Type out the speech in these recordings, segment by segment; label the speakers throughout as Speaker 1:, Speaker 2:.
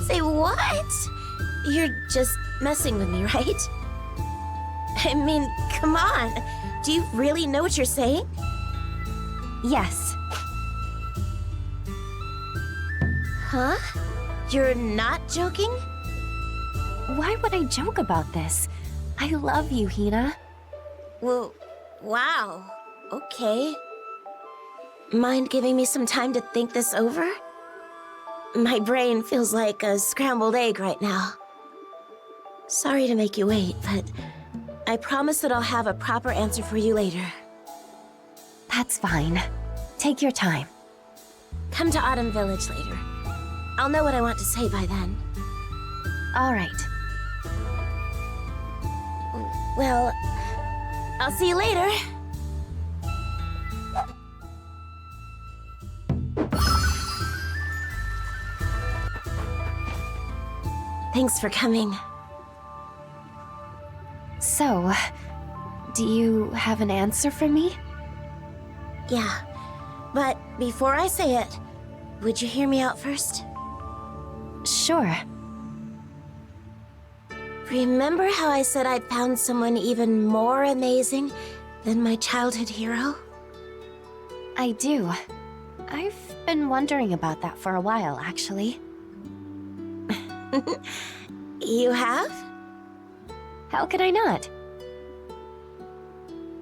Speaker 1: Say what? You're just messing with me, right? I mean, come on. Do you really know what you're saying?
Speaker 2: Yes.
Speaker 1: Huh? You're not joking?
Speaker 2: Why would I joke about this? I love you, Hina.
Speaker 1: Well, wow. Okay. Mind giving me some time to think this over? My brain feels like a scrambled egg right now. Sorry to make you wait, but I promise that I'll have a proper answer for you later.
Speaker 2: That's fine. Take your time.
Speaker 1: Come to Autumn Village later. I'll know what I want to say by then.
Speaker 2: All right.
Speaker 1: Well, I'll see you later. Thanks for coming.
Speaker 2: So, do you have an answer for me?
Speaker 1: Yeah, but before I say it, would you hear me out first?
Speaker 2: Sure.
Speaker 1: Remember how I said I'd found someone even more amazing than my childhood hero?
Speaker 2: I do. I've been wondering about that for a while, actually.
Speaker 1: You have?
Speaker 2: How could I not?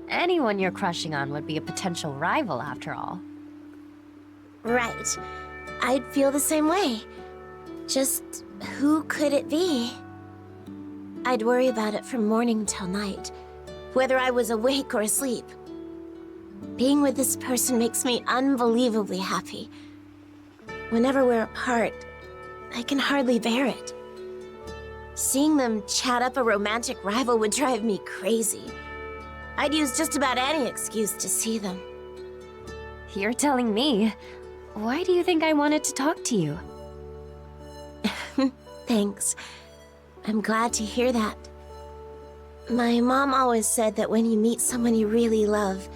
Speaker 2: Anyone you're crushing on would be a potential rival, after all.
Speaker 1: Right. I'd feel the same way. Just who could it be? I'd worry about it from morning till night, whether I was awake or asleep. Being with this person makes me unbelievably happy. Whenever we're apart, I can hardly bear it. Seeing them chat up a romantic rival would drive me crazy. I'd use just about any excuse to see them.
Speaker 2: You're telling me. Why do you think I wanted to talk to you?
Speaker 1: Thanks. I'm glad to hear that. My mom always said that when you meet someone you really love,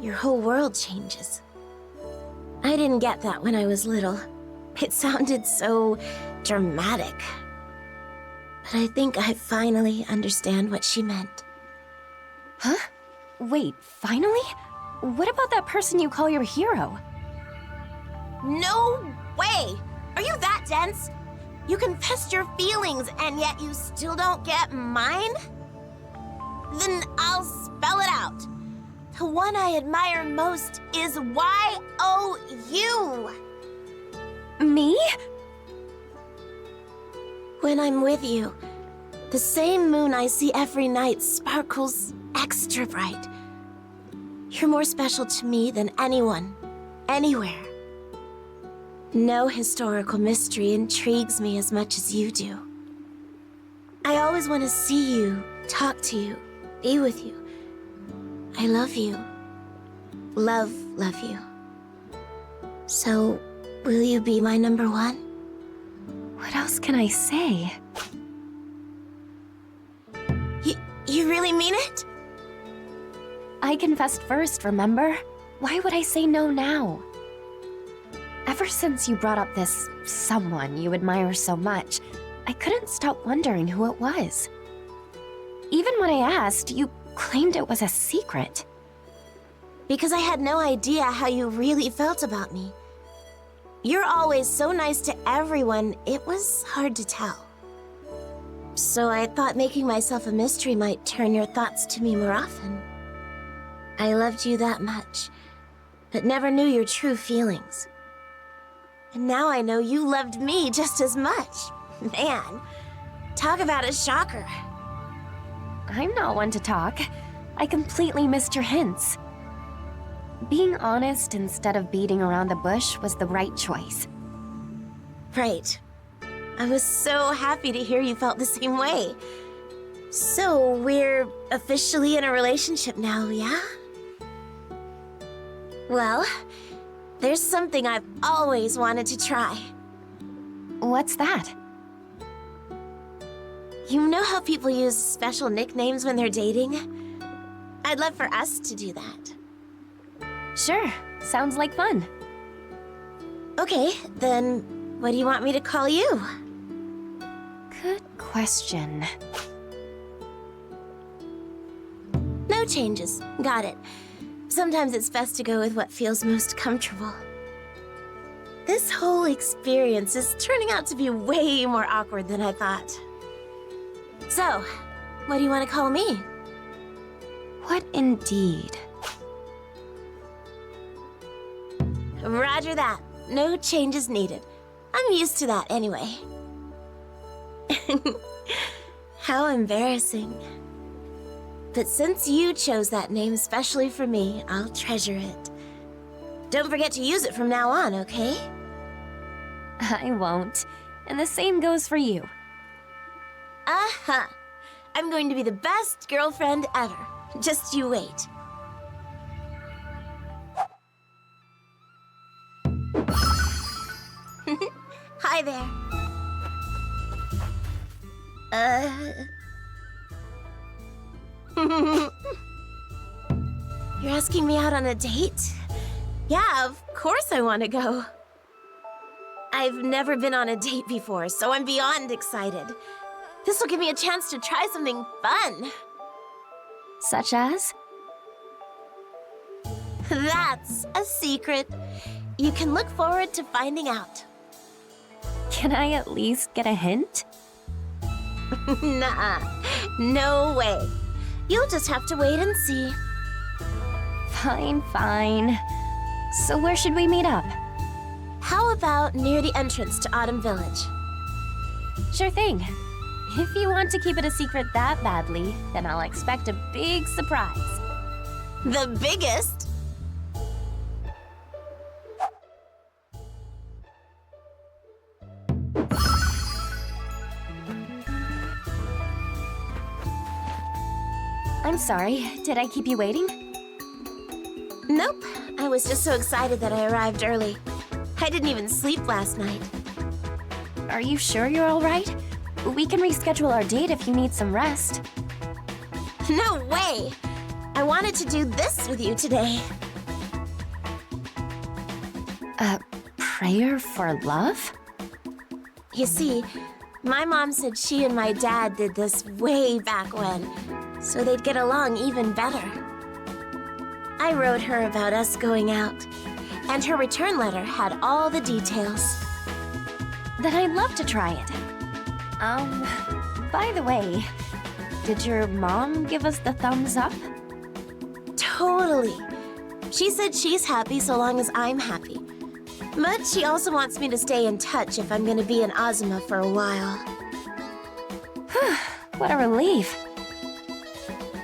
Speaker 1: your whole world changes. I didn't get that when I was little. It sounded so dramatic. But I think I finally understand what she meant.
Speaker 2: Huh? Wait, finally? What about that person you call your hero?
Speaker 1: No way! Are you that dense? You confessed your feelings and yet you still don't get mine? Then I'll spell it out. The one I admire most is Y-O-U.
Speaker 2: Me?
Speaker 1: When I'm with you, the same moon I see every night sparkles extra bright. You're more special to me than anyone, anywhere. No historical mystery intrigues me as much as you do. I always want to see you, talk to you, be with you. I love you. Love you. So, will you be my number one?
Speaker 2: What else can I say?
Speaker 1: You really mean it?
Speaker 2: I confessed first, remember? Why would I say no now? Ever since you brought up this someone you admire so much, I couldn't stop wondering who it was. Even when I asked, you claimed it was a secret.
Speaker 1: Because I had no idea how you really felt about me. You're always so nice to everyone, it was hard to tell. So I thought making myself a mystery might turn your thoughts to me more often. I loved you that much, but never knew your true feelings. And now I know you loved me just as much. Man, talk about a shocker.
Speaker 2: I'm not one to talk. I completely missed your hints. Being honest instead of beating around the bush was the right choice.
Speaker 1: Right. I was so happy to hear you felt the same way. So, we're officially in a relationship now, yeah? Well, there's something I've always wanted to try.
Speaker 2: What's that?
Speaker 1: You know how people use special nicknames when they're dating? I'd love for us to do that.
Speaker 2: Sure, sounds like fun.
Speaker 1: Okay, then what do you want me to call you?
Speaker 2: Good question.
Speaker 1: No changes. Got it. Sometimes it's best to go with what feels most comfortable. This whole experience is turning out to be way more awkward than I thought. So, what do you want to call me?
Speaker 2: What indeed?
Speaker 1: Roger that. No changes needed. I'm used to that anyway. How embarrassing. But since you chose that name especially for me, I'll treasure it. Don't forget to use it from now on, okay?
Speaker 2: I won't. And the same goes for you.
Speaker 1: Uh-huh. I'm going to be the best girlfriend ever. Just you wait. Hi there. You're asking me out on a date? Yeah, of course I want to go. I've never been on a date before, so I'm beyond excited. This will give me a chance to try something fun.
Speaker 2: Such as?
Speaker 1: That's a secret. You can look forward to finding out.
Speaker 2: Can I at least get a hint?
Speaker 1: Nuh-uh. No way. You'll just have to wait and see.
Speaker 2: Fine, fine. So where should we meet up?
Speaker 1: How about near the entrance to Autumn Village?
Speaker 2: Sure thing. If you want to keep it a secret that badly, then I'll expect a big surprise.
Speaker 1: The biggest?
Speaker 2: I'm sorry, did I keep you waiting?
Speaker 1: Nope. I was just so excited that I arrived early. I didn't even sleep last night.
Speaker 2: Are you sure you're all right? We can reschedule our date if you need some rest.
Speaker 1: No way! I wanted to do this with you today.
Speaker 2: A prayer for love?
Speaker 1: You see, my mom said she and my dad did this way back when, so they'd get along even better. I wrote her about us going out, and her return letter had all the details.
Speaker 2: Then I'd love to try it. By the way, did your mom give us the thumbs up?
Speaker 1: Totally. She said she's happy so long as I'm happy. But she also wants me to stay in touch if I'm gonna be in Azuma for a while.
Speaker 2: What a relief.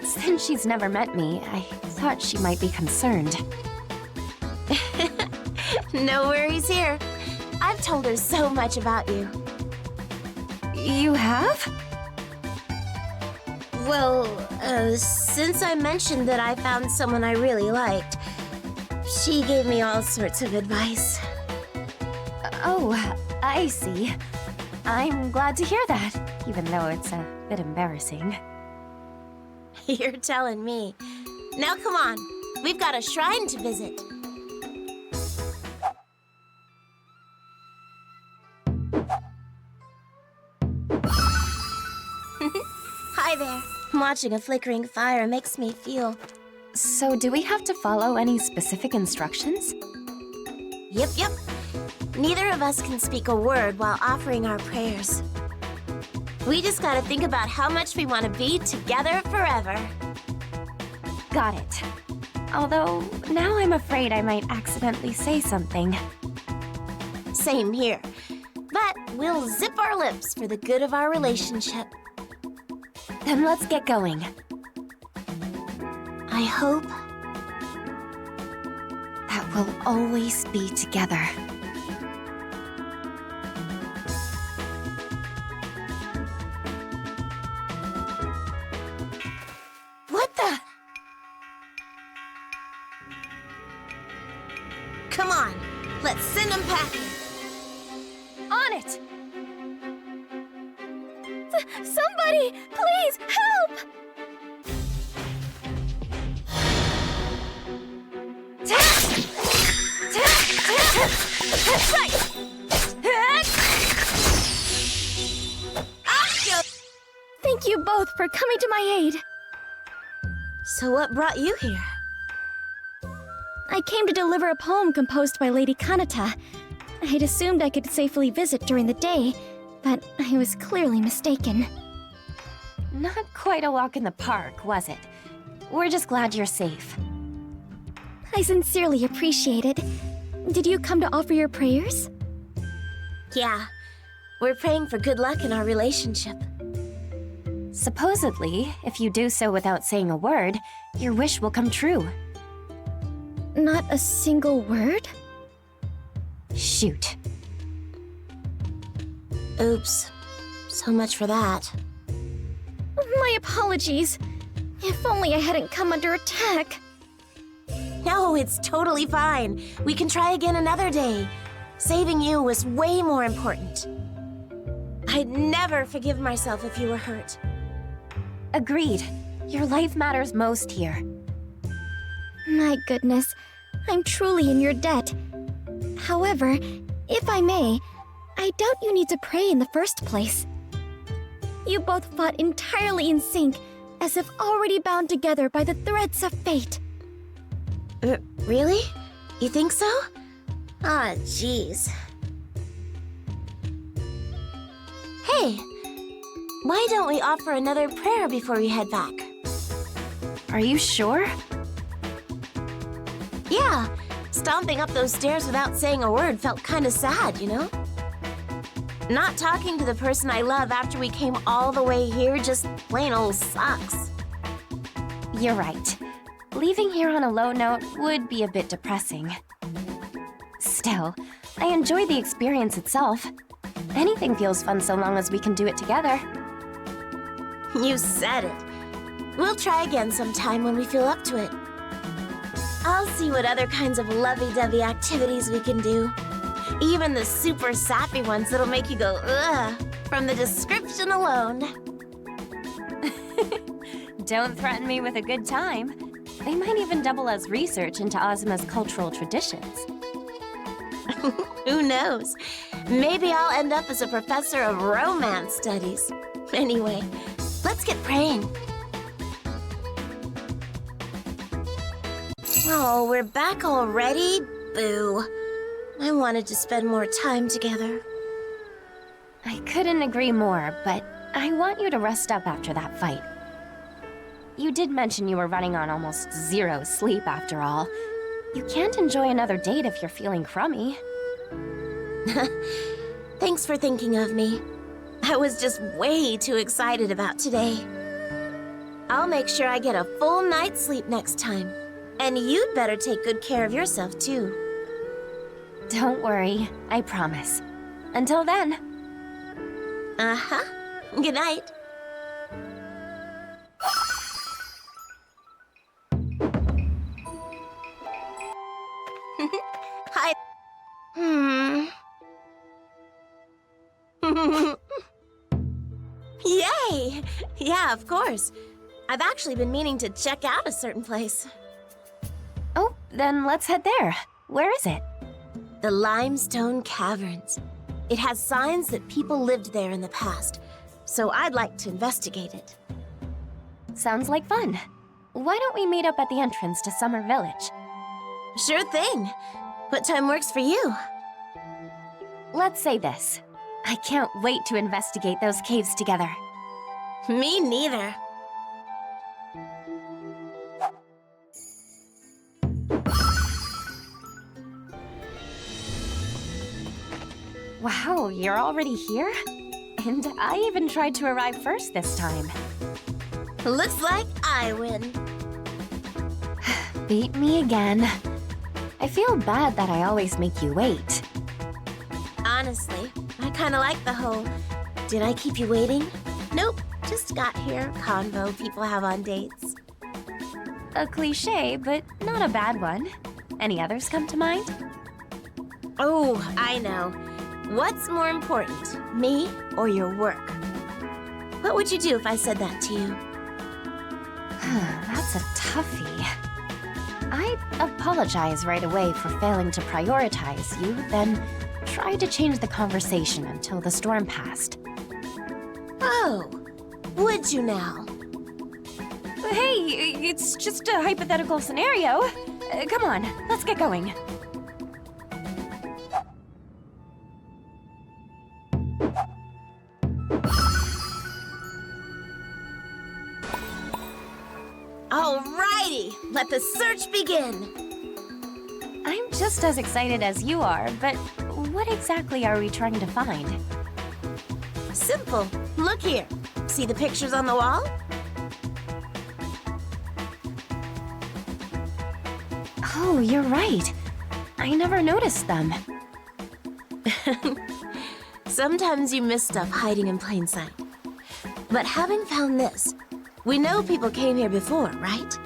Speaker 2: Since she's never met me, I thought she might be concerned.
Speaker 1: No worries here. I've told her so much about you.
Speaker 2: You have?
Speaker 1: Well, since I mentioned that I found someone I really liked, she gave me all sorts of advice.
Speaker 2: Oh, I see. I'm glad to hear that, even though it's a bit embarrassing.
Speaker 1: You're telling me. Now come on, we've got a shrine to visit. Hi there. Watching a flickering fire makes me feel...
Speaker 2: So do we have to follow any specific instructions?
Speaker 1: Yep. Neither of us can speak a word while offering our prayers. We just gotta think about how much we want to be together forever.
Speaker 2: Got it. Although, now I'm afraid I might accidentally say something.
Speaker 1: Same here. But we'll zip our lips for the good of our relationship.
Speaker 2: Then let's get going.
Speaker 1: I hope
Speaker 2: That we'll always be together.
Speaker 1: What the? Come on, let's send them packing.
Speaker 2: On it! Somebody, please help!
Speaker 1: Right!
Speaker 3: Thank you both for coming to my aid.
Speaker 1: So what brought you here?
Speaker 3: I came to deliver a poem composed by Lady Kanata. I'd assumed I could safely visit during the day, but I was clearly mistaken.
Speaker 2: Not quite a walk in the park, was it? We're just glad you're safe.
Speaker 3: I sincerely appreciate it. Did you come to offer your prayers?
Speaker 1: Yeah, we're praying for good luck in our relationship.
Speaker 2: Supposedly, if you do so without saying a word, your wish will come true.
Speaker 3: Not a single word?
Speaker 2: Shoot.
Speaker 1: Oops. So much for that.
Speaker 3: My apologies. If only I hadn't come under attack.
Speaker 1: No, it's totally fine. We can try again another day. Saving you was way more important. I'd never forgive myself if you were hurt.
Speaker 2: Agreed. Your life matters most here.
Speaker 3: My goodness, I'm truly in your debt. However, if I may, I doubt you need to pray in the first place. You both fought entirely in sync, as if already bound together by the threads of fate.
Speaker 1: Really? You think so? Ah, jeez. Hey, why don't we offer another prayer before we head back?
Speaker 2: Are you sure?
Speaker 1: Yeah, stomping up those stairs without saying a word felt kind of sad, you know? Not talking to the person I love after we came all the way here just plain old sucks.
Speaker 2: You're right. Leaving here on a low note would be a bit depressing. Still, I enjoy the experience itself. Anything feels fun so long as we can do it together.
Speaker 1: You said it. We'll try again sometime when we feel up to it. I'll see what other kinds of lovey-dovey activities we can do. Even the super sappy ones that'll make you go, ugh, from the description alone.
Speaker 2: Don't threaten me with a good time. They might even double as research into Azuma's cultural traditions.
Speaker 1: Who knows? Maybe I'll end up as a professor of romance studies. Anyway, let's get praying. Oh, we're back already? Boo. I wanted to spend more time together.
Speaker 2: I couldn't agree more, but I want you to rest up after that fight. You did mention you were running on almost 0 sleep after all. You can't enjoy another date if you're feeling crummy.
Speaker 1: Thanks for thinking of me. I was just way too excited about today. I'll make sure I get a full night's sleep next time. And you'd better take good care of yourself, too.
Speaker 2: Don't worry, I promise. Until then.
Speaker 1: Uh-huh. Good night. Hi. Yay! Yeah, of course. I've actually been meaning to check out a certain place.
Speaker 2: Oh, then let's head there. Where is it?
Speaker 1: The Limestone Caverns. It has signs that people lived there in the past, so I'd like to investigate it.
Speaker 2: Sounds like fun. Why don't we meet up at the entrance to Summer Village?
Speaker 1: Sure thing. What time works for you?
Speaker 2: Let's say this. I can't wait to investigate those caves together.
Speaker 1: Me neither.
Speaker 2: Wow, you're already here? And I even tried to arrive first this time.
Speaker 1: Looks like I win.
Speaker 2: Beat me again. I feel bad that I always make you wait.
Speaker 1: Honestly, I kinda like the whole, did I keep you waiting? Nope, just got here convo people have on dates.
Speaker 2: A cliché, but not a bad one. Any others come to mind?
Speaker 1: Oh, I know. What's more important, me or your work? What would you do if I said that to you?
Speaker 2: That's a toughie. I apologize right away for failing to prioritize you, then tried to change the conversation until the storm passed.
Speaker 1: Oh, would you now?
Speaker 2: Hey, it's just a hypothetical scenario. Come on, let's get going.
Speaker 1: Alrighty, let the search begin.
Speaker 2: I'm just as excited as you are, but what exactly are we trying to find?
Speaker 1: Simple. Look here. See the pictures on the wall?
Speaker 2: Oh, you're right. I never noticed them.
Speaker 1: Sometimes you miss stuff hiding in plain sight. But having found this, we know people came here before, right?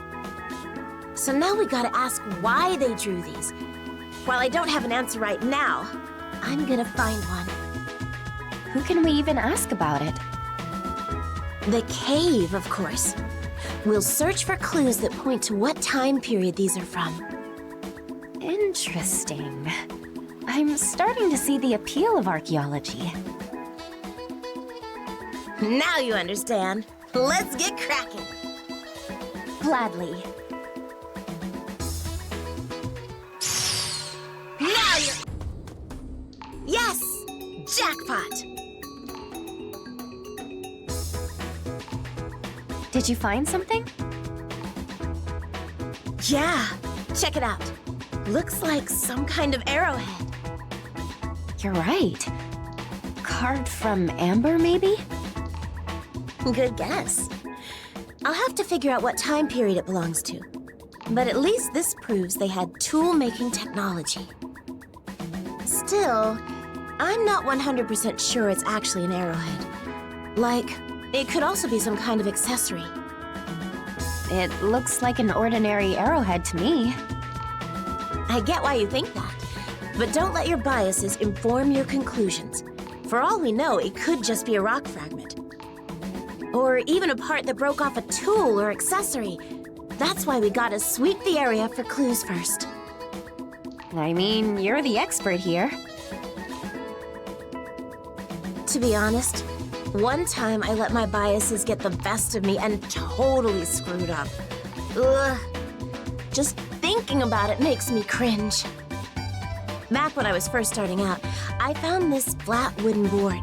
Speaker 1: So now we gotta ask why they drew these. While I don't have an answer right now, I'm gonna find one.
Speaker 2: Who can we even ask about it?
Speaker 1: The cave, of course. We'll search for clues that point to what time period these are from.
Speaker 2: Interesting. I'm starting to see the appeal of archaeology.
Speaker 1: Now you understand. Let's get cracking.
Speaker 2: Gladly.
Speaker 1: Now you're... Yes! Jackpot!
Speaker 2: Did you find something?
Speaker 1: Yeah, check it out. Looks like some kind of arrowhead.
Speaker 2: You're right. Carved from amber, maybe?
Speaker 1: Good guess. I'll have to figure out what time period it belongs to. But at least this proves they had tool-making technology. Still, I'm not 100% sure it's actually an arrowhead. Like, it could also be some kind of accessory.
Speaker 2: It looks like an ordinary arrowhead to me.
Speaker 1: I get why you think that, but don't let your biases inform your conclusions. For all we know, it could just be a rock fragment. Or even a part that broke off a tool or accessory. That's why we gotta sweep the area for clues first.
Speaker 2: I mean, you're the expert here.
Speaker 1: To be honest, one time I let my biases get the best of me and totally screwed up. Ugh. Just thinking about it makes me cringe. Back when I was first starting out, I found this flat wooden board.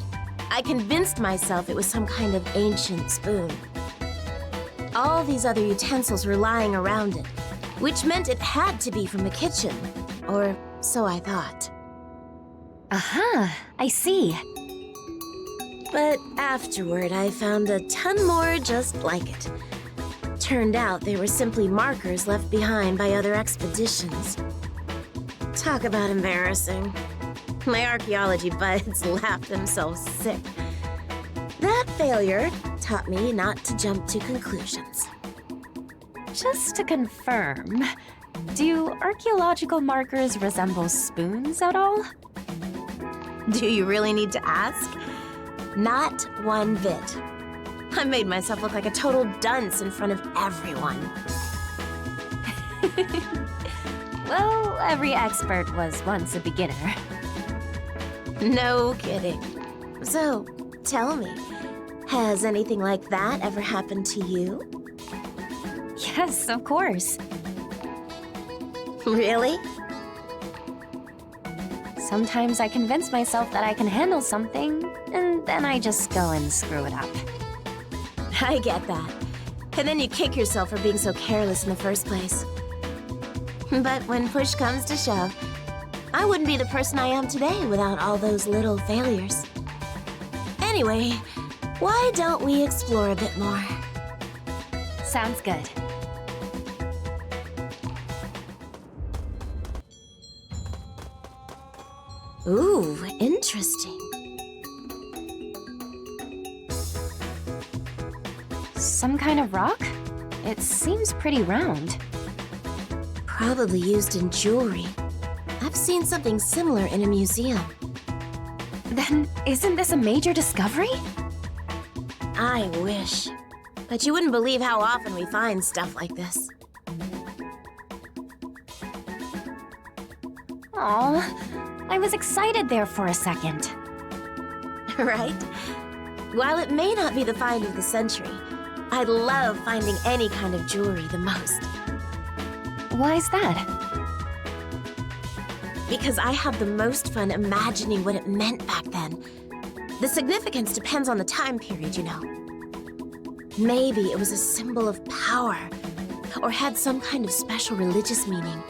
Speaker 1: I convinced myself it was some kind of ancient spoon. All these other utensils were lying around it, which meant it had to be from the kitchen. Or so I thought.
Speaker 2: Aha, I see.
Speaker 1: But afterward, I found a ton more just like it. Turned out they were simply markers left behind by other expeditions. Talk about embarrassing. My archaeology buds laughed themselves sick. That failure taught me not to jump to conclusions.
Speaker 2: Just to confirm, do archaeological markers resemble spoons at all?
Speaker 1: Do you really need to ask? Not one bit. I made myself look like a total dunce in front of everyone.
Speaker 2: Well, every expert was once a beginner.
Speaker 1: No kidding. So, tell me, has anything like that ever happened to you?
Speaker 2: Yes, of course.
Speaker 1: Really?
Speaker 2: Sometimes I convince myself that I can handle something, and then I just go and screw it up.
Speaker 1: I get that. And then you kick yourself for being so careless in the first place. But when push comes to shove, I wouldn't be the person I am today without all those little failures. Anyway, why don't we explore a bit more?
Speaker 2: Sounds good.
Speaker 1: Ooh, interesting.
Speaker 2: Some kind of rock? It seems pretty round.
Speaker 1: Probably used in jewelry. I've seen something similar in a museum.
Speaker 2: Then, isn't this a major discovery?
Speaker 1: I wish. But you wouldn't believe how often we find stuff like this.
Speaker 2: Aw, I was excited there for a second.
Speaker 1: Right? While it may not be the find of the century, I love finding any kind of jewelry the most.
Speaker 2: Why's that?
Speaker 1: Because I have the most fun imagining what it meant back then. The significance depends on the time period, you know. Maybe it was a symbol of power, or had some kind of special religious meaning.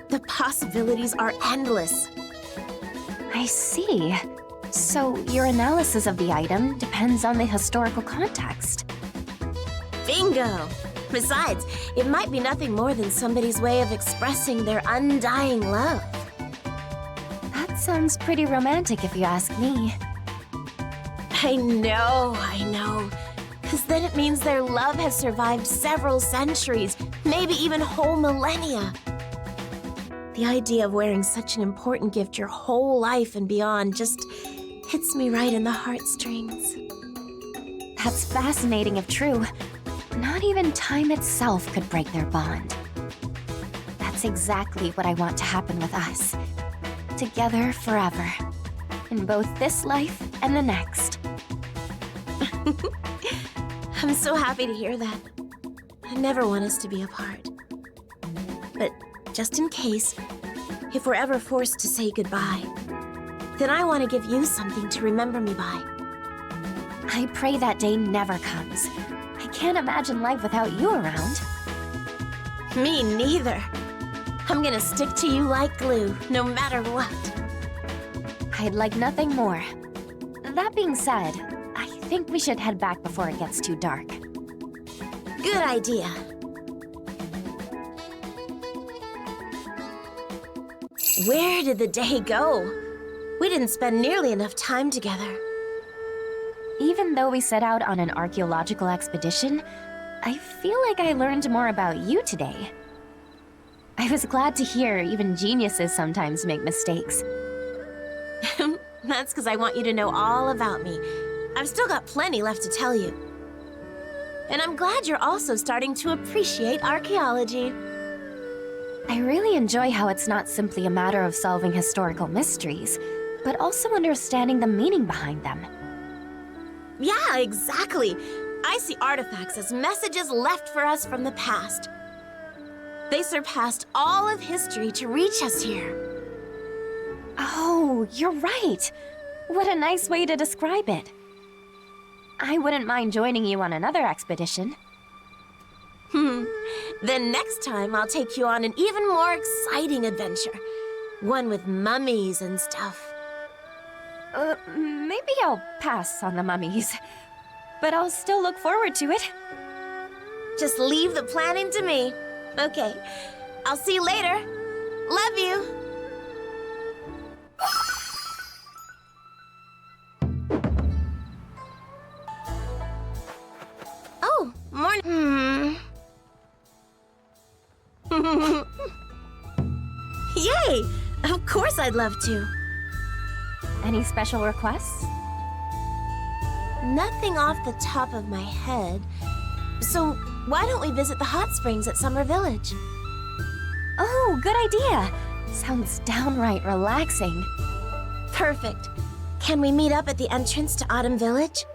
Speaker 1: The possibilities are endless.
Speaker 2: I see. So your analysis of the item depends on the historical context.
Speaker 1: Bingo! Besides, it might be nothing more than somebody's way of expressing their undying love.
Speaker 2: That sounds pretty romantic if you ask me.
Speaker 1: I know. Because then it means their love has survived several centuries, maybe even whole millennia. The idea of wearing such an important gift your whole life and beyond just hits me right in the heartstrings.
Speaker 2: That's fascinating if true. Not even time itself could break their bond. That's exactly what I want to happen with us. Together forever. In both this life and the next.
Speaker 1: I'm so happy to hear that. I never want us to be apart. But just in case, if we're ever forced to say goodbye, then I want to give you something to remember me by.
Speaker 2: I pray that day never comes. I can't imagine life without you around.
Speaker 1: Me neither. I'm gonna stick to you like glue, no matter what.
Speaker 2: I'd like nothing more. That being said, I think we should head back before it gets too dark.
Speaker 1: Good idea. Where did the day go? We didn't spend nearly enough time together.
Speaker 2: Even though we set out on an archaeological expedition, I feel like I learned more about you today. I was glad to hear even geniuses sometimes make mistakes.
Speaker 1: That's because I want you to know all about me. I've still got plenty left to tell you. And I'm glad you're also starting to appreciate archaeology.
Speaker 2: I really enjoy how it's not simply a matter of solving historical mysteries, but also understanding the meaning behind them.
Speaker 1: Yeah, exactly. I see artifacts as messages left for us from the past. They surpassed all of history to reach us here.
Speaker 2: Oh, you're right. What a nice way to describe it. I wouldn't mind joining you on another expedition.
Speaker 1: Then next time I'll take you on an even more exciting adventure. One with mummies and stuff.
Speaker 2: Maybe I'll pass on the mummies. But I'll still look forward to it.
Speaker 1: Just leave the planning to me. Okay, I'll see you later. Love you. Oh, morning. Yay! Of course I'd love to.
Speaker 2: Any special requests?
Speaker 1: Nothing off the top of my head. So why don't we visit the hot springs at Summer Village?
Speaker 2: Oh, good idea. Sounds downright relaxing.
Speaker 1: Perfect. Can we meet up at the entrance to Autumn Village?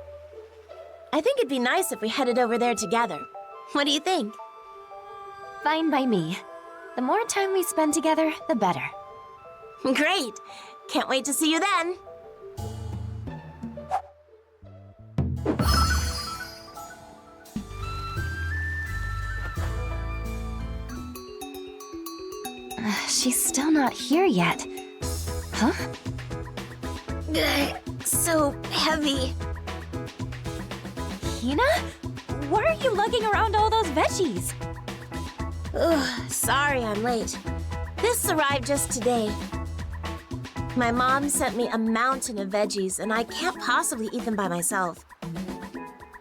Speaker 1: I think it'd be nice if we headed over there together. What do you think?
Speaker 2: Fine by me. The more time we spend together, the better.
Speaker 1: Great. Can't wait to see you then.
Speaker 2: She's still not here yet. Huh?
Speaker 1: Ugh, so heavy.
Speaker 2: Hina? Why are you lugging around all those veggies?
Speaker 1: Ugh, sorry I'm late. This arrived just today. My mom sent me a mountain of veggies, and I can't possibly eat them by myself.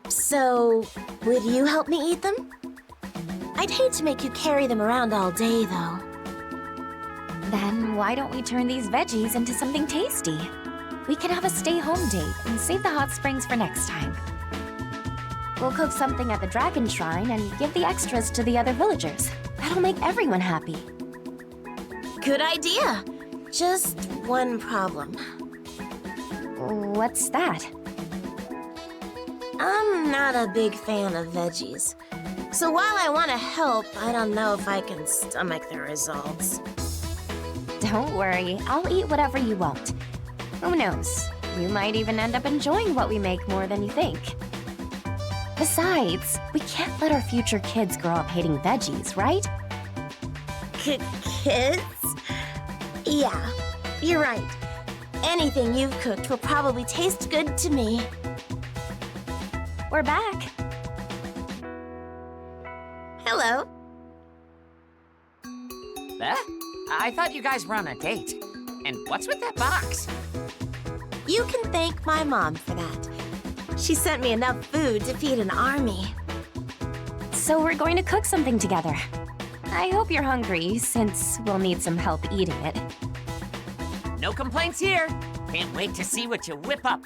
Speaker 1: So, would you help me eat them? I'd hate to make you carry them around all day, though.
Speaker 2: Then why don't we turn these veggies into something tasty? We can have a stay-home date and save the hot springs for next time. We'll cook something at the Dragon Shrine and give the extras to the other villagers. That'll make everyone happy.
Speaker 1: Good idea. Just one problem.
Speaker 2: What's that?
Speaker 1: I'm not a big fan of veggies. So while I want to help, I don't know if I can stomach the results.
Speaker 2: Don't worry, I'll eat whatever you won't. Who knows? You might even end up enjoying what we make more than you think. Besides, we can't let our future kids grow up hating veggies, right?
Speaker 1: Kids? Yeah, you're right. Anything you've cooked will probably taste good to me.
Speaker 2: We're back.
Speaker 1: Hello.
Speaker 4: I thought you guys were on a date. And what's with that box?
Speaker 1: You can thank my mom for that. She sent me enough food to feed an army.
Speaker 2: So we're going to cook something together. I hope you're hungry, since we'll need some help eating it.
Speaker 4: No complaints here. Can't wait to see what you whip up.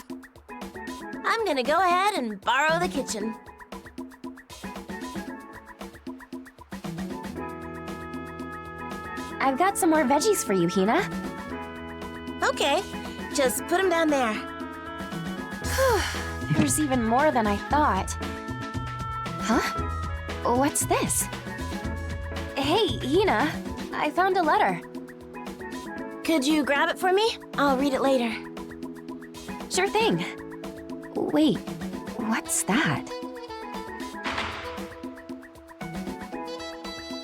Speaker 1: I'm gonna go ahead and borrow the kitchen.
Speaker 2: I've got some more veggies for you, Hina.
Speaker 1: Okay, just put them down there.
Speaker 2: There's even more than I thought. Huh? What's this? Hey, Hina, I found a letter.
Speaker 1: Could you grab it for me? I'll read it later.
Speaker 2: Sure thing. Wait, what's that?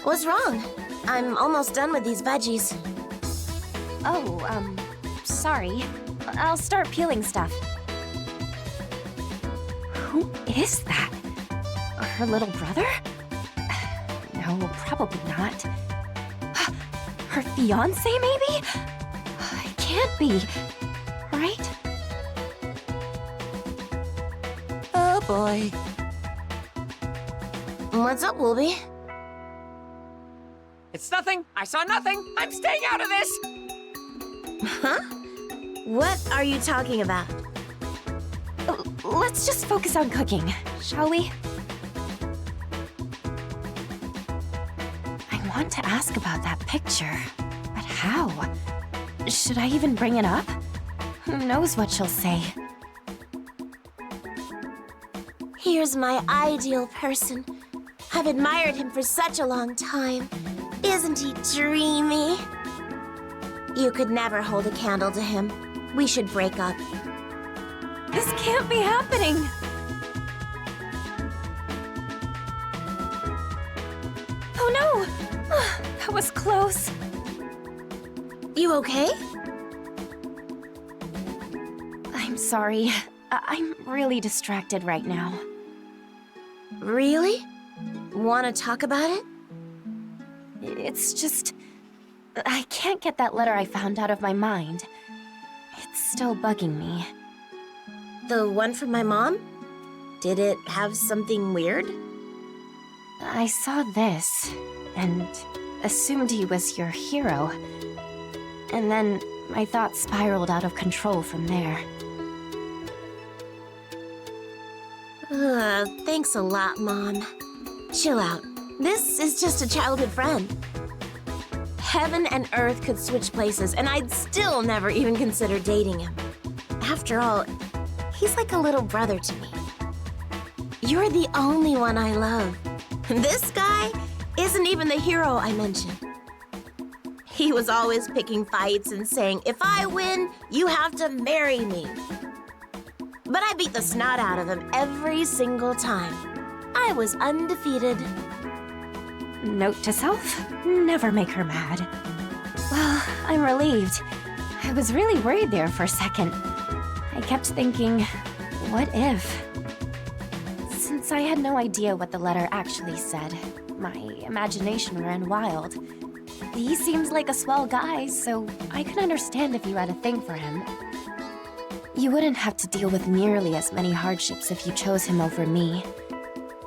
Speaker 1: What's wrong? I'm almost done with these veggies.
Speaker 2: Oh, sorry. I'll start peeling stuff. Who is that? Her little brother? No, probably not. Her fiance, maybe? It can't be, right?
Speaker 4: Oh boy.
Speaker 1: What's up, Wolby?
Speaker 4: It's nothing. I saw nothing. I'm staying out of this.
Speaker 1: Huh? What are you talking about?
Speaker 2: Let's just focus on cooking, shall we? I want to ask about that picture, but how? Should I even bring it up? Who knows what she'll say?
Speaker 1: Here's my ideal person. I've admired him for such a long time. Isn't he dreamy? You could never hold a candle to him. We should break up.
Speaker 2: This can't be happening! Oh no! That was close.
Speaker 1: You okay?
Speaker 2: I'm sorry. I'm really distracted right now.
Speaker 1: Really? Want to talk about it?
Speaker 2: It's just... I can't get that letter I found out of my mind. It's still bugging me.
Speaker 1: The one from my mom? Did it have something weird?
Speaker 2: I saw this, and assumed he was your hero. And then my thoughts spiraled out of control from there.
Speaker 1: Thanks a lot, Mom. Chill out. This is just a childhood friend. Heaven and earth could switch places, and I'd still never even consider dating him. After all, he's like a little brother to me. You're the only one I love. This guy isn't even the hero I mentioned. He was always picking fights and saying, if I win, you have to marry me. But I beat the snot out of him every single time. I was undefeated.
Speaker 2: Note to self, never make her mad. Well, I'm relieved. I was really worried there for a second. I kept thinking, what if? Since I had no idea what the letter actually said, my imagination ran wild. He seems like a swell guy, so I could understand if you had a thing for him. You wouldn't have to deal with nearly as many hardships if you chose him over me.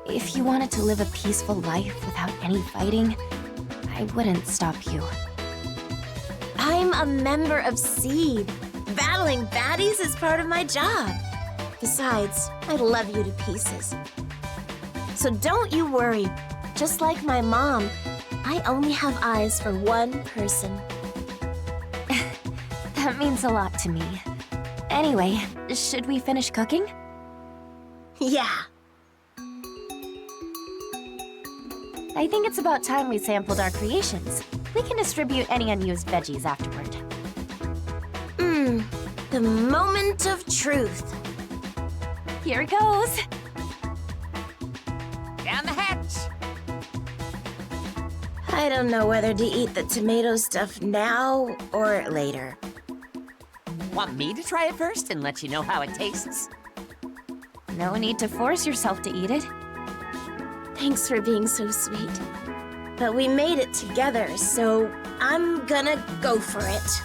Speaker 2: If you wanted to live a peaceful life without any fighting, I wouldn't stop you.
Speaker 1: I'm a member of SEED. Battling baddies is part of my job. Besides, I love you to pieces. So don't you worry. Just like my mom, I only have eyes for one person.
Speaker 2: That means a lot to me. Anyway, should we finish cooking?
Speaker 1: Yeah.
Speaker 2: I think it's about time we sampled our creations. We can distribute any unused veggies afterward.
Speaker 1: The moment of truth.
Speaker 2: Here it goes!
Speaker 4: Down the hatch!
Speaker 1: I don't know whether to eat the tomato stuff now or later.
Speaker 4: Want me to try it first and let you know how it tastes?
Speaker 2: No need to force yourself to eat it.
Speaker 1: Thanks for being so sweet. But we made it together, so I'm gonna go for it.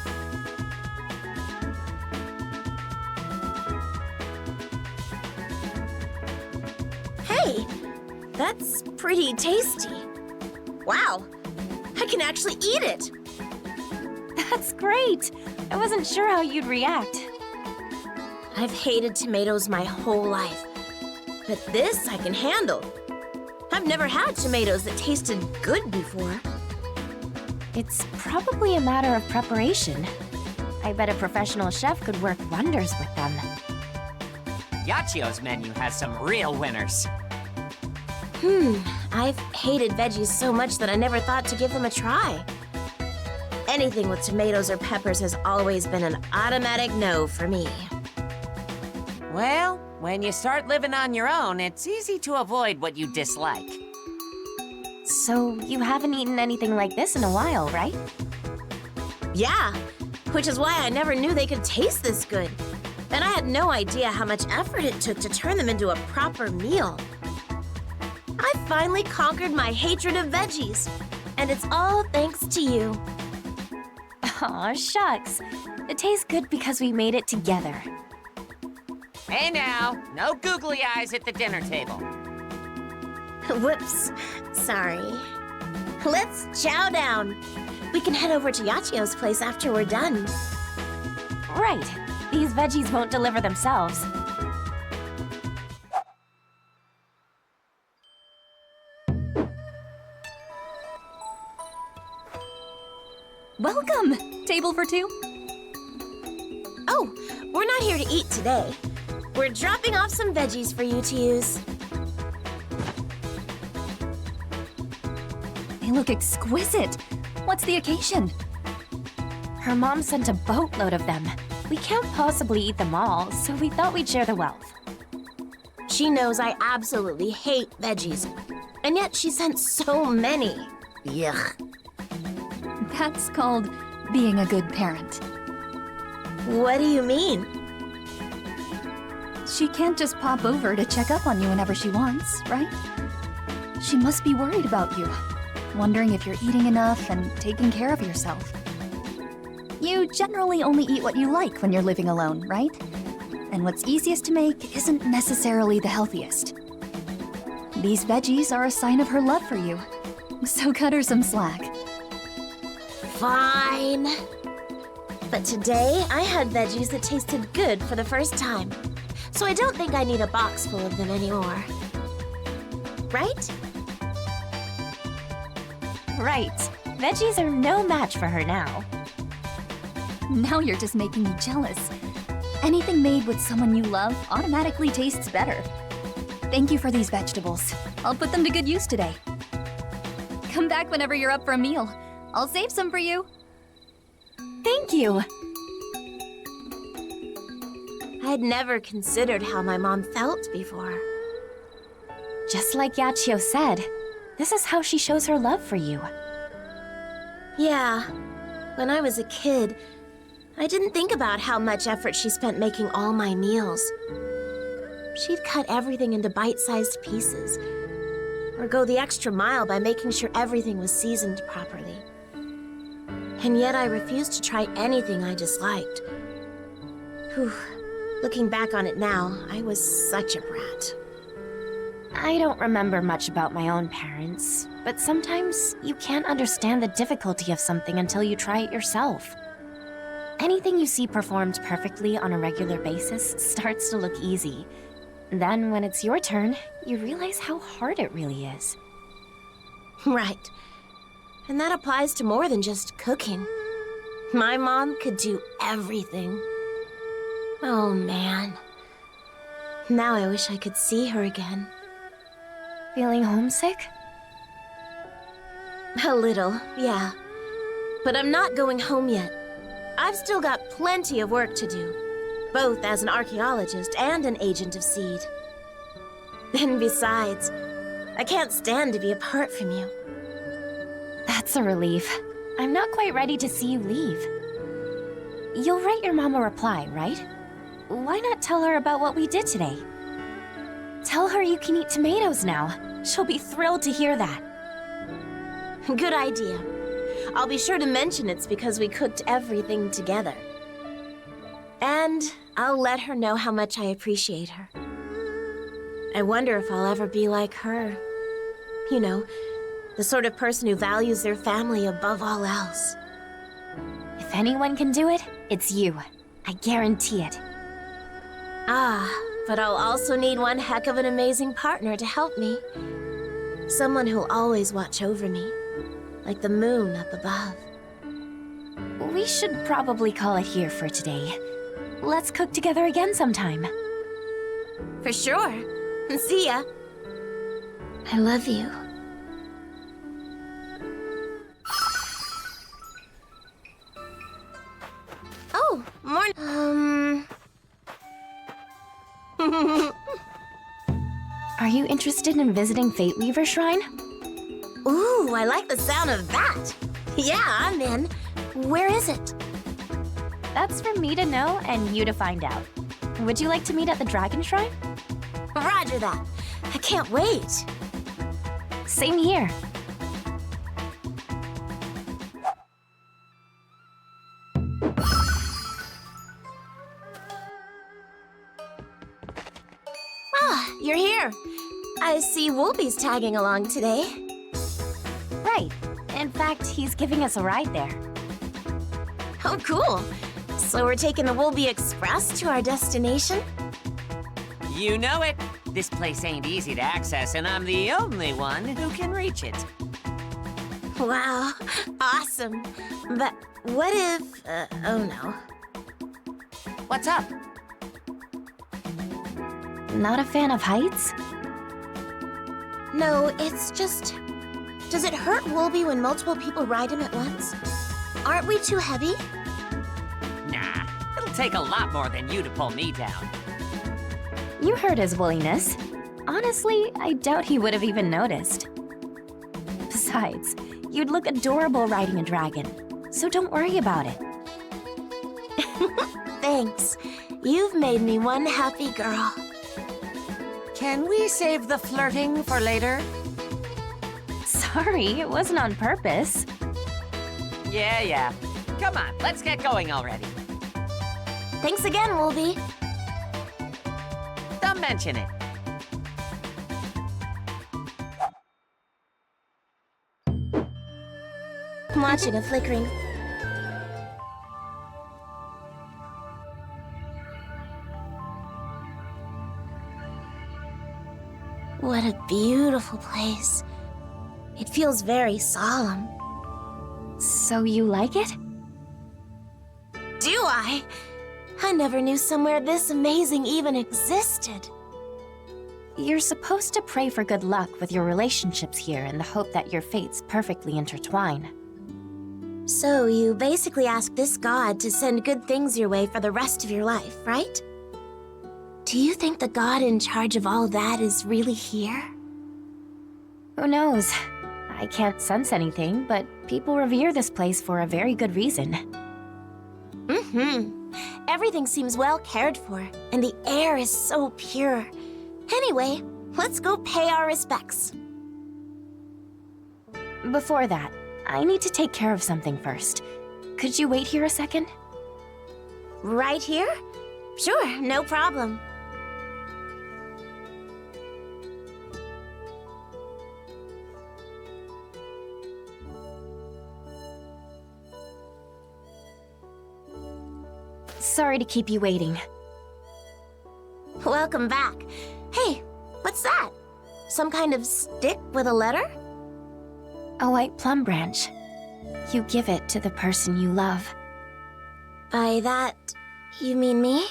Speaker 1: Hey, that's pretty tasty. Wow, I can actually eat it.
Speaker 2: That's great! I wasn't sure how you'd react.
Speaker 1: I've hated tomatoes my whole life, but this I can handle. I've never had tomatoes that tasted good before.
Speaker 2: It's probably a matter of preparation. I bet a professional chef could work wonders with them.
Speaker 4: Yachio's menu has some real winners.
Speaker 1: I've hated veggies so much that I never thought to give them a try. Anything with tomatoes or peppers has always been an automatic no for me.
Speaker 4: Well, when you start living on your own, it's easy to avoid what you dislike.
Speaker 2: So, you haven't eaten anything like this in a while, right?
Speaker 1: Yeah, which is why I never knew they could taste this good. And I had no idea how much effort it took to turn them into a proper meal. I finally conquered my hatred of veggies, and it's all thanks to you.
Speaker 2: Aw, shucks. It tastes good because we made it together.
Speaker 4: Hey now, no googly eyes at the dinner table.
Speaker 1: Whoops, sorry. Let's chow down. We can head over to Yachio's place after we're done.
Speaker 2: Right. These veggies won't deliver themselves.
Speaker 5: Welcome! Table for two?
Speaker 1: Oh, we're not here to eat today. We're dropping off some veggies for you to use.
Speaker 5: They look exquisite. What's the occasion?
Speaker 2: Her mom sent a boatload of them. We can't possibly eat them all, so we thought we'd share the wealth.
Speaker 1: She knows I absolutely hate veggies, and yet she sent so many. Yuck.
Speaker 5: That's called being a good parent.
Speaker 1: What do you mean?
Speaker 5: She can't just pop over to check up on you whenever she wants, right? She must be worried about you, wondering if you're eating enough and taking care of yourself. You generally only eat what you like when you're living alone, right? And what's easiest to make isn't necessarily the healthiest. These veggies are a sign of her love for you, so cut her some slack.
Speaker 1: Fine. But today, I had veggies that tasted good for the first time. So I don't think I need a box full of them anymore. Right?
Speaker 2: Right. Veggies are no match for her now.
Speaker 5: Now you're just making me jealous. Anything made with someone you love automatically tastes better. Thank you for these vegetables. I'll put them to good use today. Come back whenever you're up for a meal. I'll save some for you.
Speaker 2: Thank you!
Speaker 1: I'd never considered how my mom felt before.
Speaker 2: Just like Yachio said, this is how she shows her love for you.
Speaker 1: Yeah, when I was a kid, I didn't think about how much effort she spent making all my meals. She'd cut everything into bite-sized pieces, or go the extra mile by making sure everything was seasoned properly. And yet I refused to try anything I disliked. Whew. Looking back on it now, I was such a brat.
Speaker 2: I don't remember much about my own parents, but sometimes you can't understand the difficulty of something until you try it yourself. Anything you see performed perfectly on a regular basis starts to look easy. Then, when it's your turn, you realize how hard it really is.
Speaker 1: Right. And that applies to more than just cooking. My mom could do everything. Oh, man. Now I wish I could see her again.
Speaker 2: Feeling homesick?
Speaker 1: A little, yeah. But I'm not going home yet. I've still got plenty of work to do, both as an archaeologist and an agent of Seed. And besides, I can't stand to be apart from you.
Speaker 2: That's a relief. I'm not quite ready to see you leave. You'll write your mom a reply, right? Why not tell her about what we did today? Tell her you can eat tomatoes now. She'll be thrilled to hear that.
Speaker 1: Good idea. I'll be sure to mention it's because we cooked everything together. And I'll let her know how much I appreciate her. I wonder if I'll ever be like her. You know, the sort of person who values their family above all else.
Speaker 2: If anyone can do it, it's you. I guarantee it.
Speaker 1: Ah, but I'll also need one heck of an amazing partner to help me. Someone who'll always watch over me, like the moon up above.
Speaker 2: We should probably call it here for today. Let's cook together again sometime.
Speaker 1: For sure. See ya. I love you. Oh, morning.
Speaker 2: Are you interested in visiting Fate Weaver Shrine?
Speaker 1: Ooh, I like the sound of that. Yeah, I'm in. Where is it?
Speaker 2: That's for me to know and you to find out. Would you like to meet at the Dragon Shrine?
Speaker 1: Roger that. I can't wait.
Speaker 2: Same here.
Speaker 1: Ah, you're here. I see Wolby's tagging along today.
Speaker 2: Right. In fact, he's giving us a ride there.
Speaker 1: Oh, cool. So we're taking the Wolby Express to our destination?
Speaker 4: You know it. This place ain't easy to access, and I'm the only one who can reach it.
Speaker 1: Wow, awesome. But what if... oh no.
Speaker 4: What's up?
Speaker 2: Not a fan of heights?
Speaker 1: No, it's just... Does it hurt Wolby when multiple people ride him at once? Aren't we too heavy?
Speaker 4: Nah, it'll take a lot more than you to pull me down.
Speaker 2: You heard his woolliness. Honestly, I doubt he would have even noticed. Besides, you'd look adorable riding a dragon, so don't worry about it.
Speaker 1: Thanks. You've made me one happy girl.
Speaker 4: Can we save the flirting for later?
Speaker 2: Sorry, it wasn't on purpose.
Speaker 4: Yeah. Come on, let's get going already.
Speaker 1: Thanks again, Wolby.
Speaker 4: Don't mention it.
Speaker 1: I'm watching a flickering. What a beautiful place. It feels very solemn.
Speaker 2: So you like it?
Speaker 1: Do I? I never knew somewhere this amazing even existed.
Speaker 2: You're supposed to pray for good luck with your relationships here in the hope that your fates perfectly intertwine.
Speaker 1: So you basically ask this god to send good things your way for the rest of your life, right? Do you think the god in charge of all that is really here?
Speaker 2: Who knows? I can't sense anything, but people revere this place for a very good reason.
Speaker 1: Everything seems well cared for, and the air is so pure. Anyway, let's go pay our respects.
Speaker 2: Before that, I need to take care of something first. Could you wait here a second?
Speaker 1: Right here? Sure, no problem.
Speaker 2: Sorry to keep you waiting.
Speaker 1: Welcome back. Hey, what's that? Some kind of stick with a letter?
Speaker 2: A white plum branch. You give it to the person you love.
Speaker 1: By that, you mean me?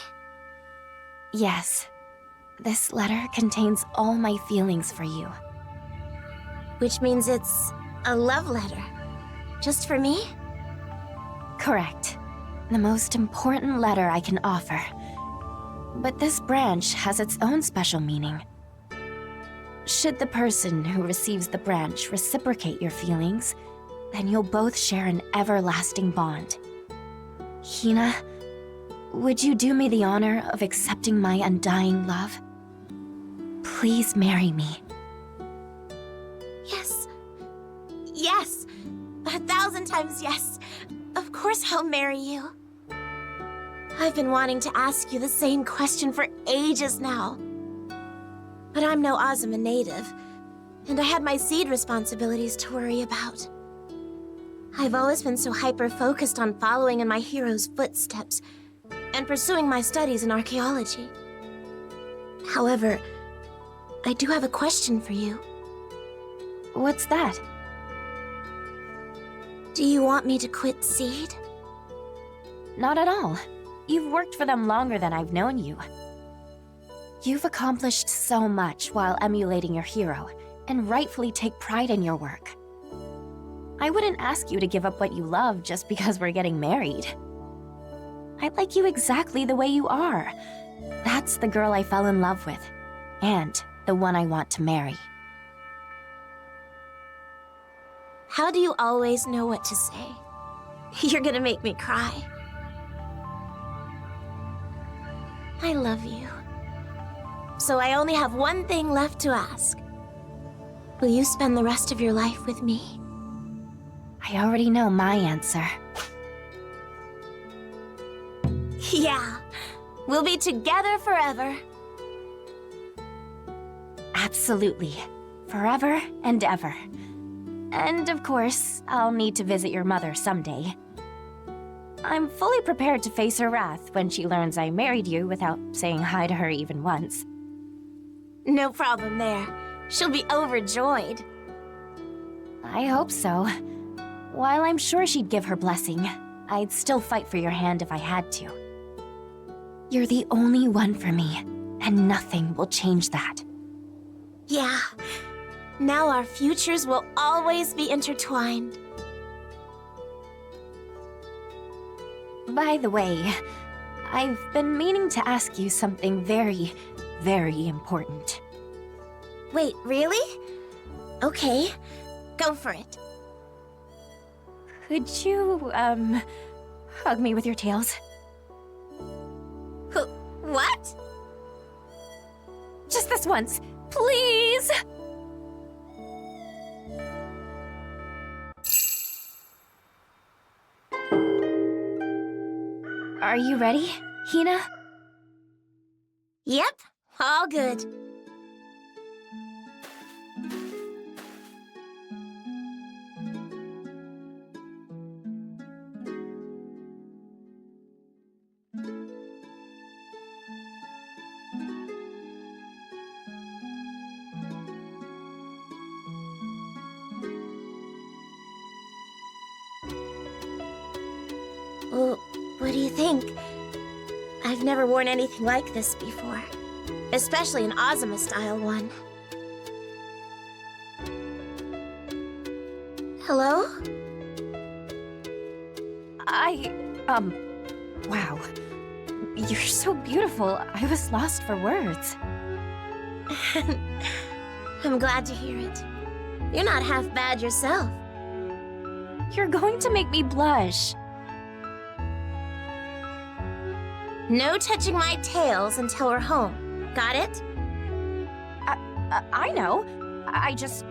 Speaker 2: Yes. This letter contains all my feelings for you.
Speaker 1: Which means it's a love letter. Just for me?
Speaker 2: Correct. The most important letter I can offer. But this branch has its own special meaning. Should the person who receives the branch reciprocate your feelings, then you'll both share an everlasting bond. Hina, would you do me the honor of accepting my undying love? Please marry me.
Speaker 1: Yes. Yes! 1,000 times yes! Of course I'll marry you. I've been wanting to ask you the same question for ages now. But I'm no Azuma native, and I had my seed responsibilities to worry about. I've always been so hyper-focused on following in my hero's footsteps and pursuing my studies in archaeology. However, I do have a question for you.
Speaker 2: What's that?
Speaker 1: Do you want me to quit Seed?
Speaker 2: Not at all. You've worked for them longer than I've known you. You've accomplished so much while emulating your hero, and rightfully take pride in your work. I wouldn't ask you to give up what you love just because we're getting married. I like you exactly the way you are. That's the girl I fell in love with, and the one I want to marry.
Speaker 1: How do you always know what to say? You're gonna make me cry. I love you. So I only have one thing left to ask. Will you spend the rest of your life with me?
Speaker 2: I already know my answer.
Speaker 1: Yeah. We'll be together forever.
Speaker 2: Absolutely. Forever and ever. And of course, I'll need to visit your mother someday. I'm fully prepared to face her wrath when she learns I married you without saying hi to her even once.
Speaker 1: No problem there. She'll be overjoyed.
Speaker 2: I hope so. While I'm sure she'd give her blessing, I'd still fight for your hand if I had to. You're the only one for me, and nothing will change that.
Speaker 1: Yeah. Now our futures will always be intertwined.
Speaker 2: By the way, I've been meaning to ask you something very, very important.
Speaker 1: Wait, really? Okay. Go for it.
Speaker 2: Could you, hug me with your tails?
Speaker 1: What?
Speaker 2: Just this once, please! Are you ready, Hina?
Speaker 1: Yep, all good. Well, what do you think? I've never worn anything like this before. Especially an Azuma-style one. Hello?
Speaker 2: Wow. You're so beautiful, I was lost for words.
Speaker 1: I'm glad to hear it. You're not half bad yourself.
Speaker 2: You're going to make me blush.
Speaker 1: No touching my tails until we're home. Got it?
Speaker 2: I know. I just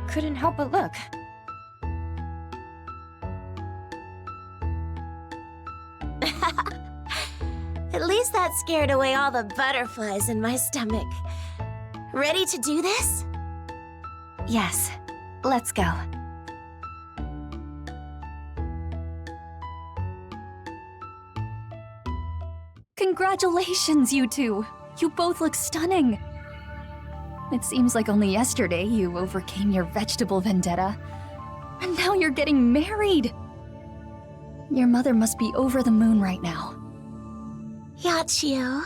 Speaker 2: couldn't help but look.
Speaker 1: At least that scared away all the butterflies in my stomach. Ready to do this?
Speaker 2: Yes, let's go.
Speaker 5: Congratulations, you two! You both look stunning! It seems like only yesterday you overcame your vegetable vendetta. And now you're getting married! Your mother must be over the moon right now.
Speaker 1: Yachio.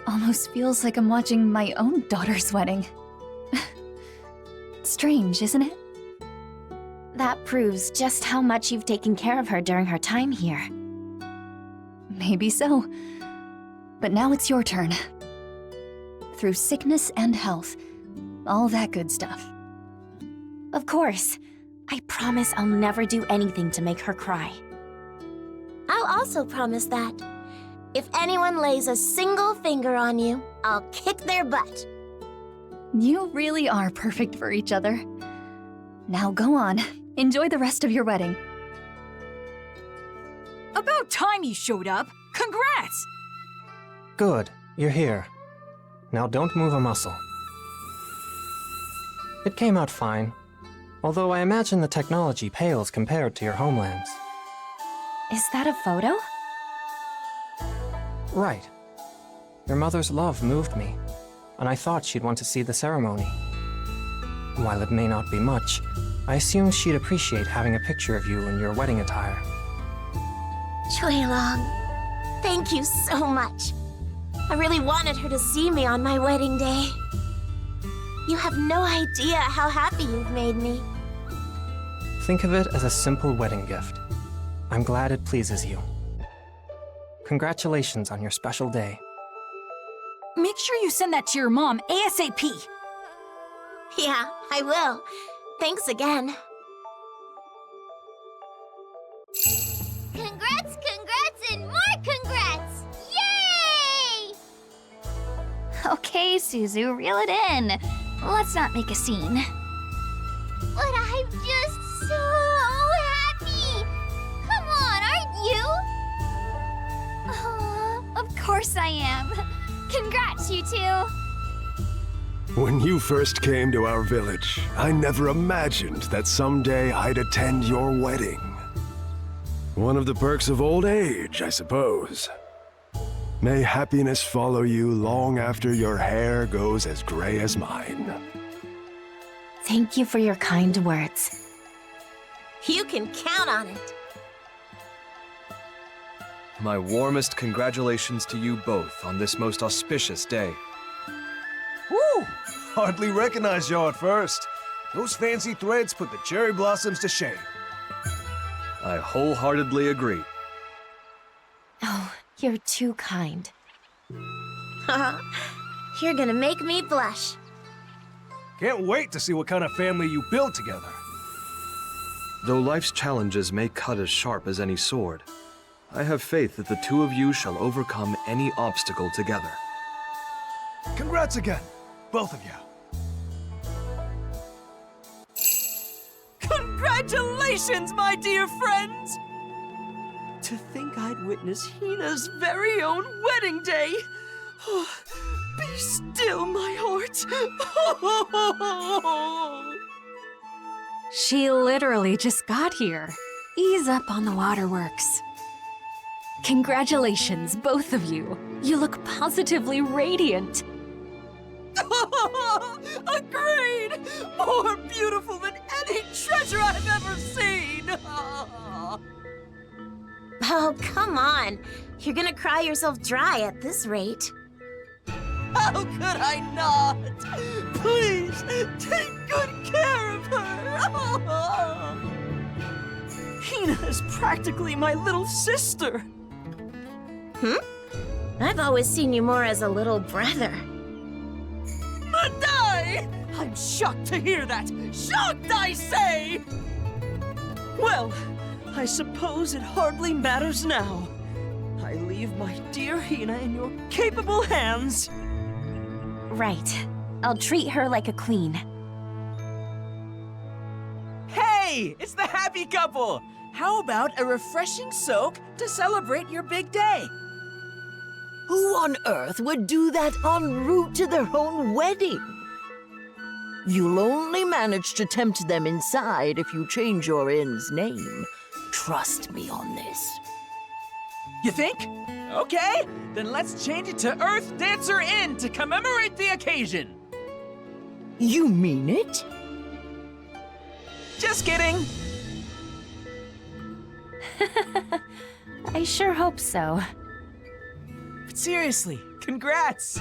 Speaker 5: Almost feels like I'm watching my own daughter's wedding. Strange, isn't it?
Speaker 2: That proves just how much you've taken care of her during her time here.
Speaker 5: Maybe so. But now it's your turn. Through sickness and health. All that good stuff.
Speaker 2: Of course. I promise I'll never do anything to make her cry.
Speaker 1: I'll also promise that. If anyone lays a single finger on you, I'll kick their butt.
Speaker 5: You really are perfect for each other. Now go on. Enjoy the rest of your wedding.
Speaker 6: About time you showed up. Congrats!
Speaker 7: Good, you're here. Now don't move a muscle. It came out fine, although I imagine the technology pales compared to your homelands.
Speaker 2: Is that a photo?
Speaker 7: Right. Your mother's love moved me, and I thought she'd want to see the ceremony. While it may not be much, I assume she'd appreciate having a picture of you in your wedding attire.
Speaker 1: Chuelong, thank you so much. I really wanted her to see me on my wedding day. You have no idea how happy you've made me.
Speaker 7: Think of it as a simple wedding gift. I'm glad it pleases you. Congratulations on your special day.
Speaker 6: Make sure you send that to your mom ASAP.
Speaker 1: Yeah, I will. Thanks again.
Speaker 3: Congrats, congrats, and more congrats! Yay!
Speaker 8: Okay, Suzu, reel it in. Let's not make a scene.
Speaker 3: But I'm just so happy! Come on, aren't you?
Speaker 8: Of course I am. Congrats, you two.
Speaker 9: When you first came to our village, I never imagined that someday I'd attend your wedding. One of the perks of old age, I suppose. May happiness follow you long after your hair goes as gray as mine.
Speaker 2: Thank you for your kind words.
Speaker 1: You can count on it.
Speaker 10: My warmest congratulations to you both on this most auspicious day.
Speaker 11: Woo! Hardly recognized y'all at first. Those fancy threads put the cherry blossoms to shame.
Speaker 10: I wholeheartedly agree.
Speaker 2: Oh, you're too kind.
Speaker 1: You're gonna make me blush.
Speaker 11: Can't wait to see what kind of family you build together.
Speaker 10: Though life's challenges may cut as sharp as any sword, I have faith that the two of you shall overcome any obstacle together.
Speaker 11: Congrats again, both of you.
Speaker 6: Congratulations, my dear friends! To think I'd witness Hina's very own wedding day. Be still, my heart.
Speaker 12: She literally just got here. Ease up on the waterworks. Congratulations, both of you. You look positively radiant.
Speaker 6: Agreed! More beautiful than any treasure I've ever seen!
Speaker 1: Oh, come on. You're gonna cry yourself dry at this rate.
Speaker 6: How could I not? Please, take good care of her! Hina is practically my little sister.
Speaker 1: I've always seen you more as a little brother.
Speaker 6: Madai! I'm shocked to hear that! Shocked, I say! Well, I suppose it hardly matters now. I leave my dear Hina in your capable hands.
Speaker 2: Right. I'll treat her like a queen.
Speaker 6: Hey! It's the happy couple! How about a refreshing soak to celebrate your big day?
Speaker 13: Who on earth would do that en route to their own wedding? You'll only manage to tempt them inside if you change your inn's name. Trust me on this.
Speaker 6: You think? Okay, then let's change it to Earth Dancer Inn to commemorate the occasion.
Speaker 13: You mean it?
Speaker 6: Just kidding.
Speaker 2: I sure hope so.
Speaker 6: But seriously, congrats!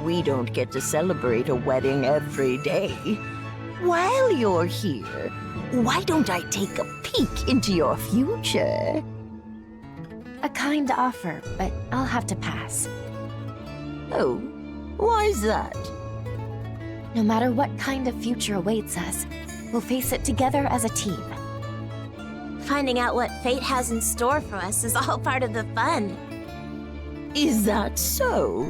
Speaker 13: We don't get to celebrate a wedding every day. While you're here, why don't I take a peek into your future?
Speaker 2: A kind offer, but I'll have to pass.
Speaker 13: Oh, why's that?
Speaker 2: No matter what kind of future awaits us, we'll face it together as a team.
Speaker 1: Finding out what fate has in store for us is all part of the fun.
Speaker 13: Is that so?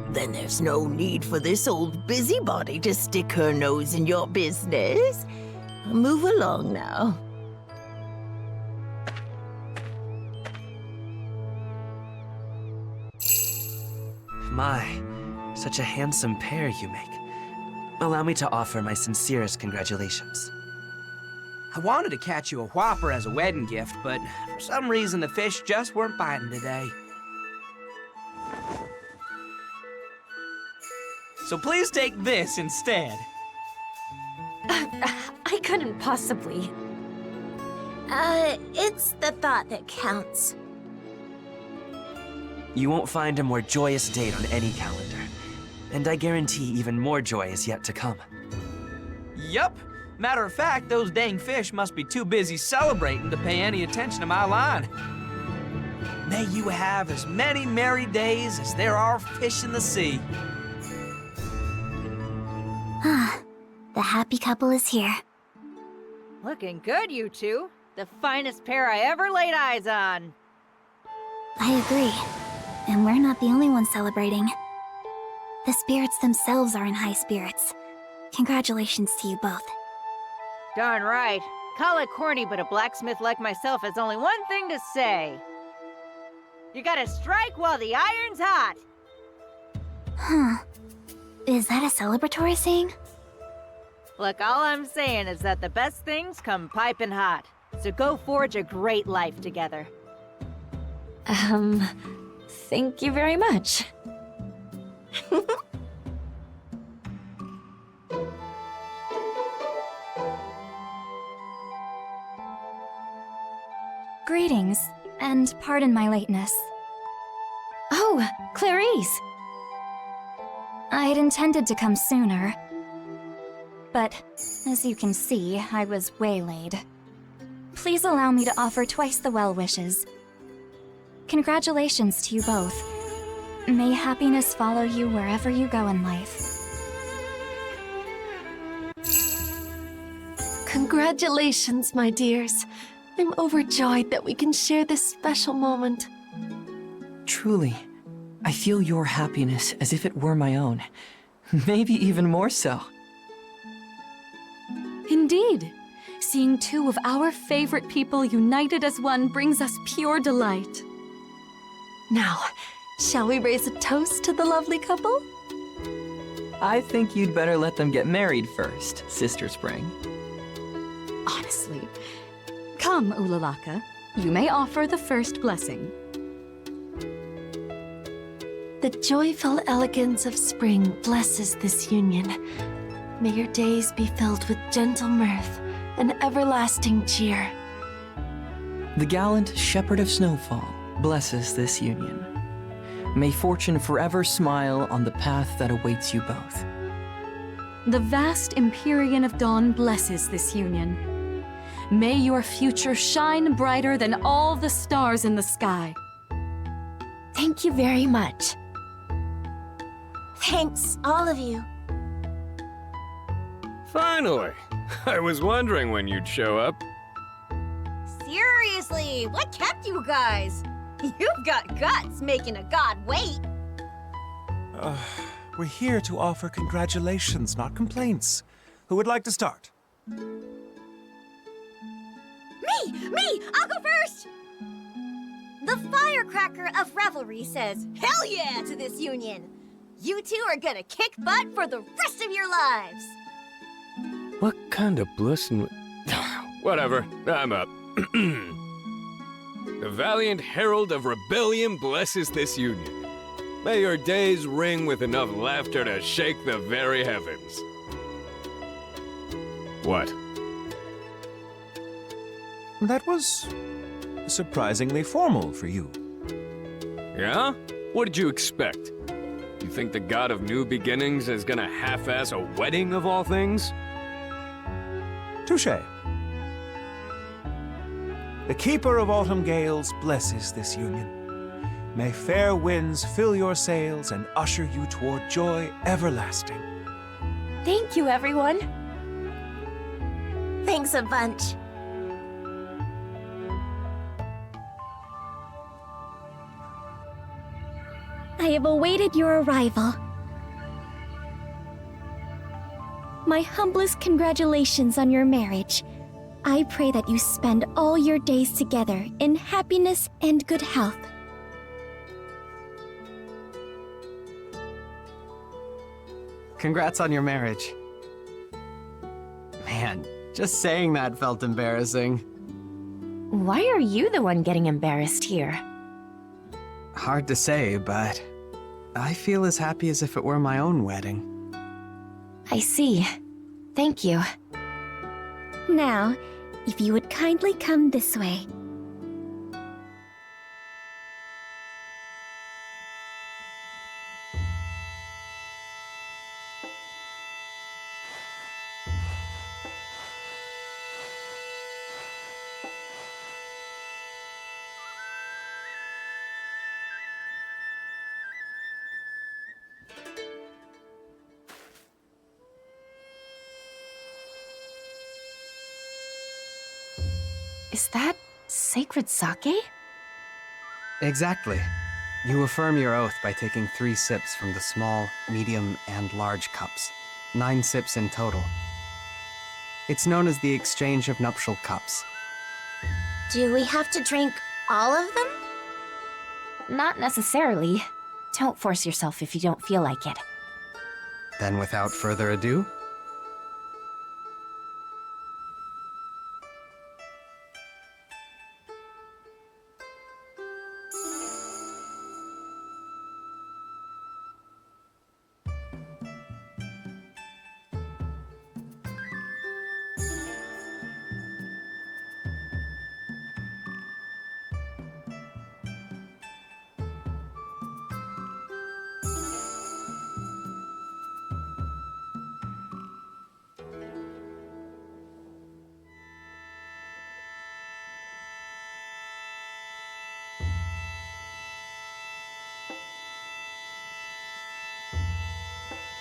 Speaker 13: Then there's no need for this old busybody to stick her nose in your business. Move along now.
Speaker 6: My, such a handsome pair you make. Allow me to offer my sincerest congratulations. I wanted to catch you a whopper as a wedding gift, but for some reason the fish just weren't biting today. So please take this instead.
Speaker 2: I couldn't possibly.
Speaker 1: It's the thought that counts.
Speaker 6: You won't find a more joyous date on any calendar. And I guarantee even more joy is yet to come. Yup. Matter of fact, those dang fish must be too busy celebrating to pay any attention to my line. May you have as many merry days as there are fish in the sea.
Speaker 3: The happy couple is here.
Speaker 14: Looking good, you two. The finest pair I ever laid eyes on.
Speaker 3: I agree. And we're not the only ones celebrating. The spirits themselves are in high spirits. Congratulations to you both.
Speaker 14: Darn right. Call it corny, but a blacksmith like myself has only one thing to say. You gotta strike while the iron's hot.
Speaker 3: Huh. Is that a celebratory saying?
Speaker 14: Look, all I'm saying is that the best things come piping hot. So go forge a great life together.
Speaker 2: Thank you very much.
Speaker 5: Greetings, and pardon my lateness.
Speaker 2: Oh, Clarice!
Speaker 5: I'd intended to come sooner. But, as you can see, I was waylaid. Please allow me to offer twice the well wishes. Congratulations to you both. May happiness follow you wherever you go in life.
Speaker 15: Congratulations, my dears. I'm overjoyed that we can share this special moment.
Speaker 6: Truly, I feel your happiness as if it were my own. Maybe even more so.
Speaker 12: Indeed. Seeing two of our favorite people united as one brings us pure delight.
Speaker 15: Now, shall we raise a toast to the lovely couple?
Speaker 6: I think you'd better let them get married first, Sister Spring.
Speaker 12: Honestly. Come, Ulalaka. You may offer the first blessing.
Speaker 15: The joyful elegance of spring blesses this union. May your days be filled with gentle mirth and everlasting cheer.
Speaker 6: The gallant Shepherd of Snowfall blesses this union. May fortune forever smile on the path that awaits you both.
Speaker 12: The vast Empyrean of Dawn blesses this union. May your future shine brighter than all the stars in the sky.
Speaker 2: Thank you very much.
Speaker 1: Thanks, all of you.
Speaker 16: Finally! I was wondering when you'd show up.
Speaker 14: Seriously, what kept you guys? You've got guts making a god wait.
Speaker 11: We're here to offer congratulations, not complaints. Who would like to start?
Speaker 14: Me! I'll go first! The firecracker of revelry says, hell yeah to this union! You two are gonna kick butt for the rest of your lives!
Speaker 16: What kind of blessing? Whatever, I'm up. The valiant herald of rebellion blesses this union. May your days ring with enough laughter to shake the very heavens. What?
Speaker 11: That was surprisingly formal for you.
Speaker 16: Yeah? What did you expect? You think the god of new beginnings is gonna half-ass a wedding of all things?
Speaker 11: Touché. The Keeper of Autumn Gales blesses this union. May fair winds fill your sails and usher you toward joy everlasting.
Speaker 2: Thank you, everyone.
Speaker 1: Thanks a bunch.
Speaker 3: I have awaited your arrival. My humblest congratulations on your marriage. I pray that you spend all your days together in happiness and good health.
Speaker 17: Congrats on your marriage. Man, just saying that felt embarrassing.
Speaker 2: Why are you the one getting embarrassed here?
Speaker 17: Hard to say, but I feel as happy as if it were my own wedding.
Speaker 2: I see. Thank you.
Speaker 3: Now, if you would kindly come this way.
Speaker 2: Is that sacred sake?
Speaker 17: Exactly. You affirm your oath by taking 3 sips from the small, medium, and large cups. 9 sips in total. It's known as the exchange of nuptial cups.
Speaker 1: Do we have to drink all of them?
Speaker 2: Not necessarily. Don't force yourself if you don't feel like it.
Speaker 17: Then without further ado,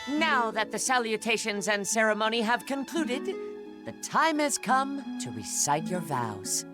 Speaker 4: Now that the salutations and ceremony have concluded, the time has come to recite your vows.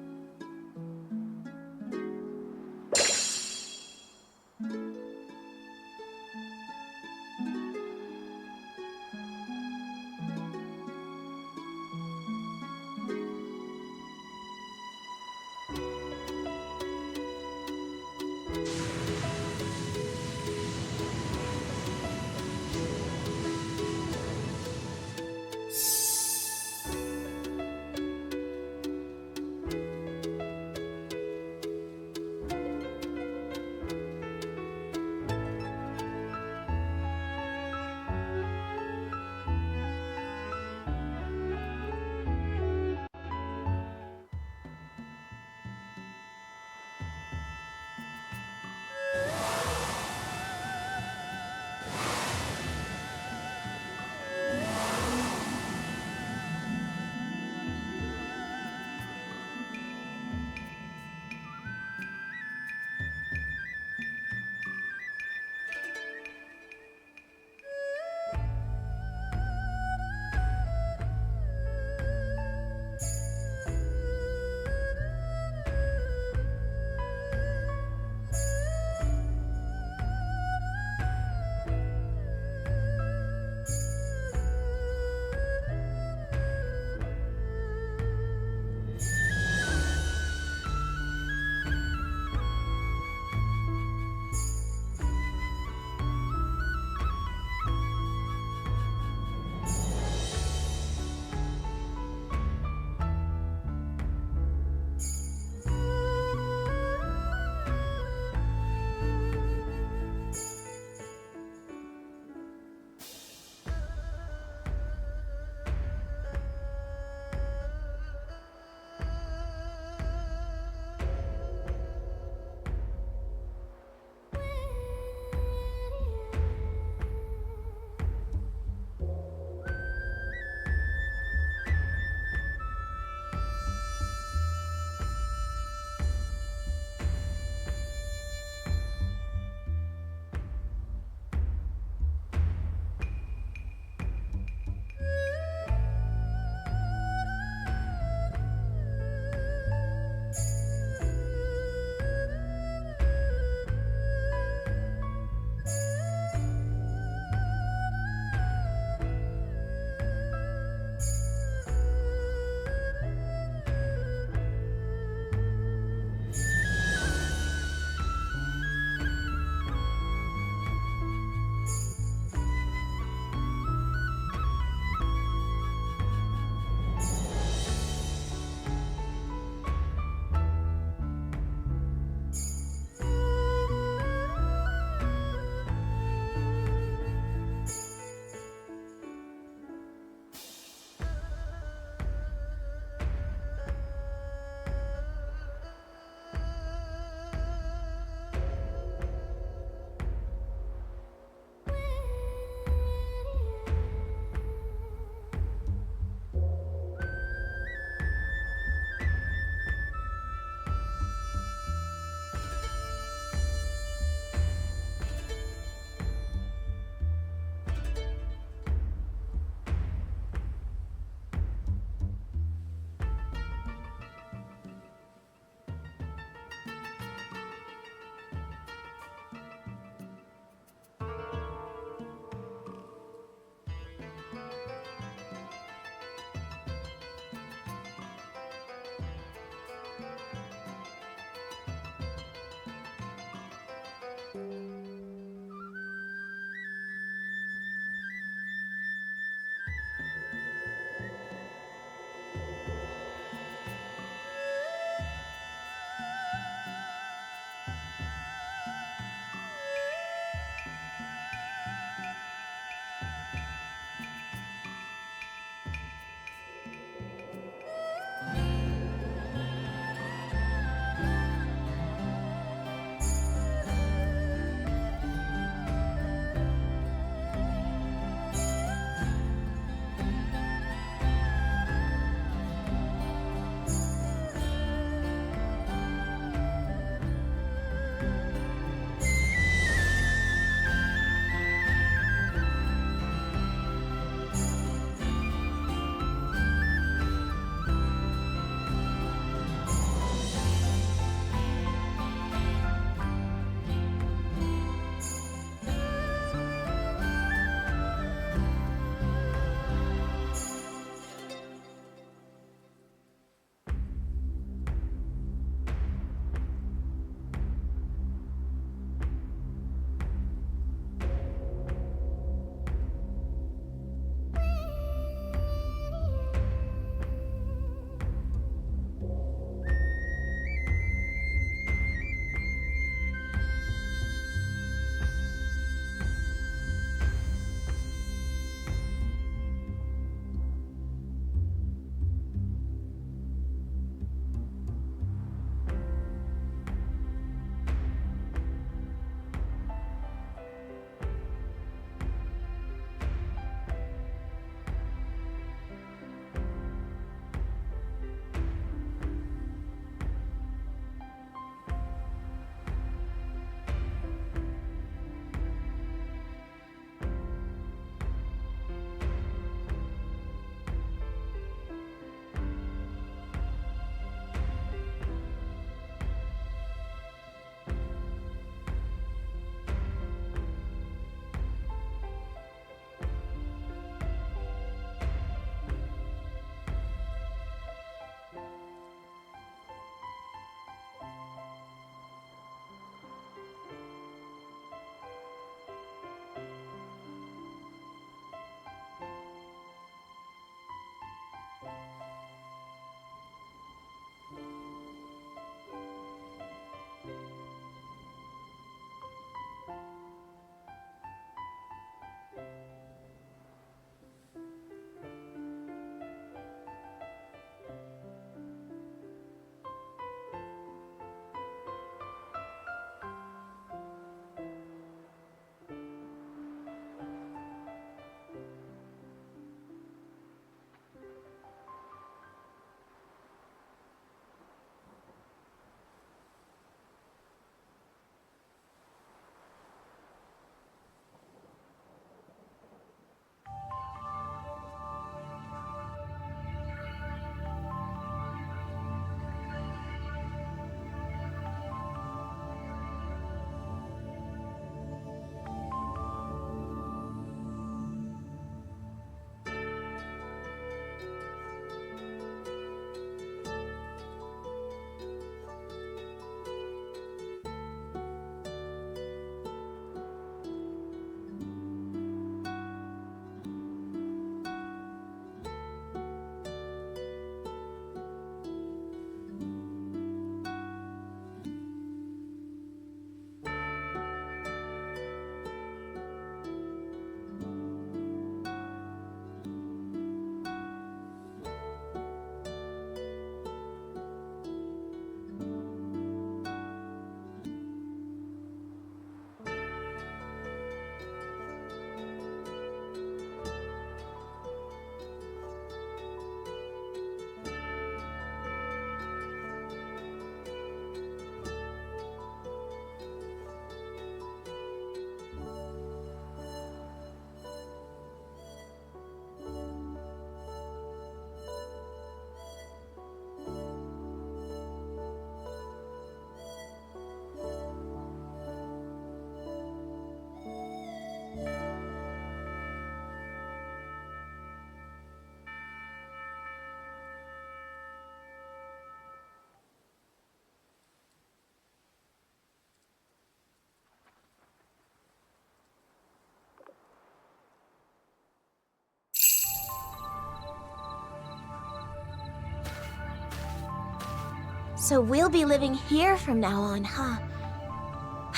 Speaker 1: So we'll be living here from now on, huh?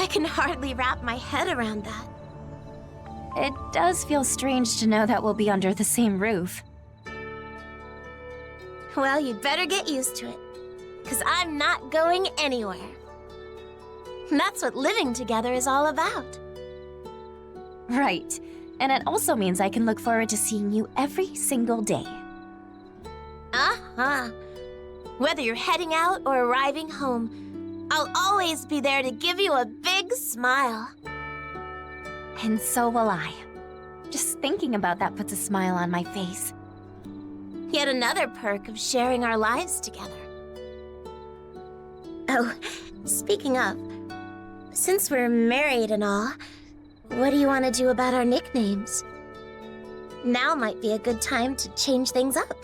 Speaker 1: I can hardly wrap my head around that.
Speaker 2: It does feel strange to know that we'll be under the same roof.
Speaker 1: Well, you'd better get used to it, 'cause I'm not going anywhere. That's what living together is all about.
Speaker 2: Right. And it also means I can look forward to seeing you every single day.
Speaker 1: Uh-huh. Whether you're heading out or arriving home, I'll always be there to give you a big smile.
Speaker 2: And so will I. Just thinking about that puts a smile on my face.
Speaker 1: Yet another perk of sharing our lives together. Oh, speaking of, since we're married and all, what do you want to do about our nicknames? Now might be a good time to change things up.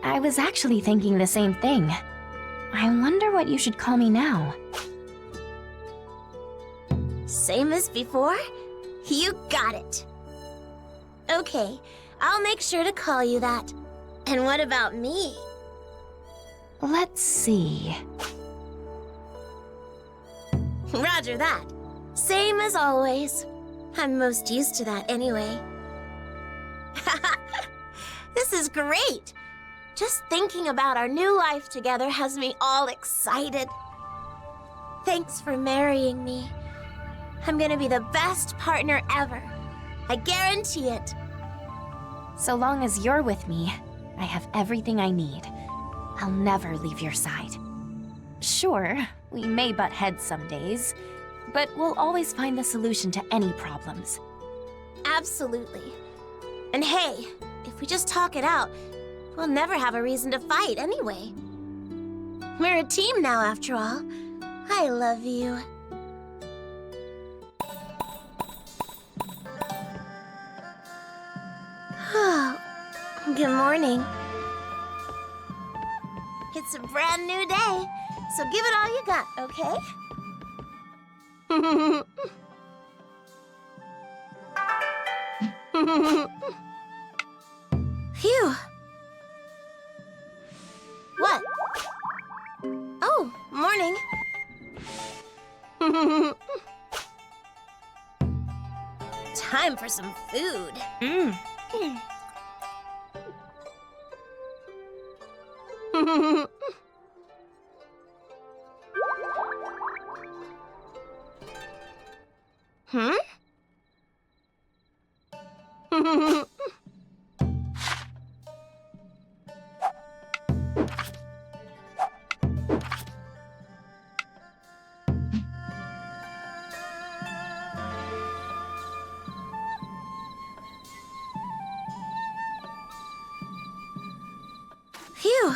Speaker 2: I was actually thinking the same thing. I wonder what you should call me now.
Speaker 1: Same as before? You got it. Okay, I'll make sure to call you that. And what about me?
Speaker 2: Let's see.
Speaker 1: Roger that. Same as always. I'm most used to that anyway. This is great. Just thinking about our new life together has me all excited. Thanks for marrying me. I'm gonna be the best partner ever. I guarantee it.
Speaker 2: So long as you're with me, I have everything I need. I'll never leave your side. Sure, we may butt heads some days, but we'll always find the solution to any problems.
Speaker 1: Absolutely. And hey, if we just talk it out, we'll never have a reason to fight anyway. We're a team now, after all. I love you. Oh, good morning. It's a brand new day, so give it all you got, okay? Phew. What? Oh, morning. Time for some food. Hmm? Phew.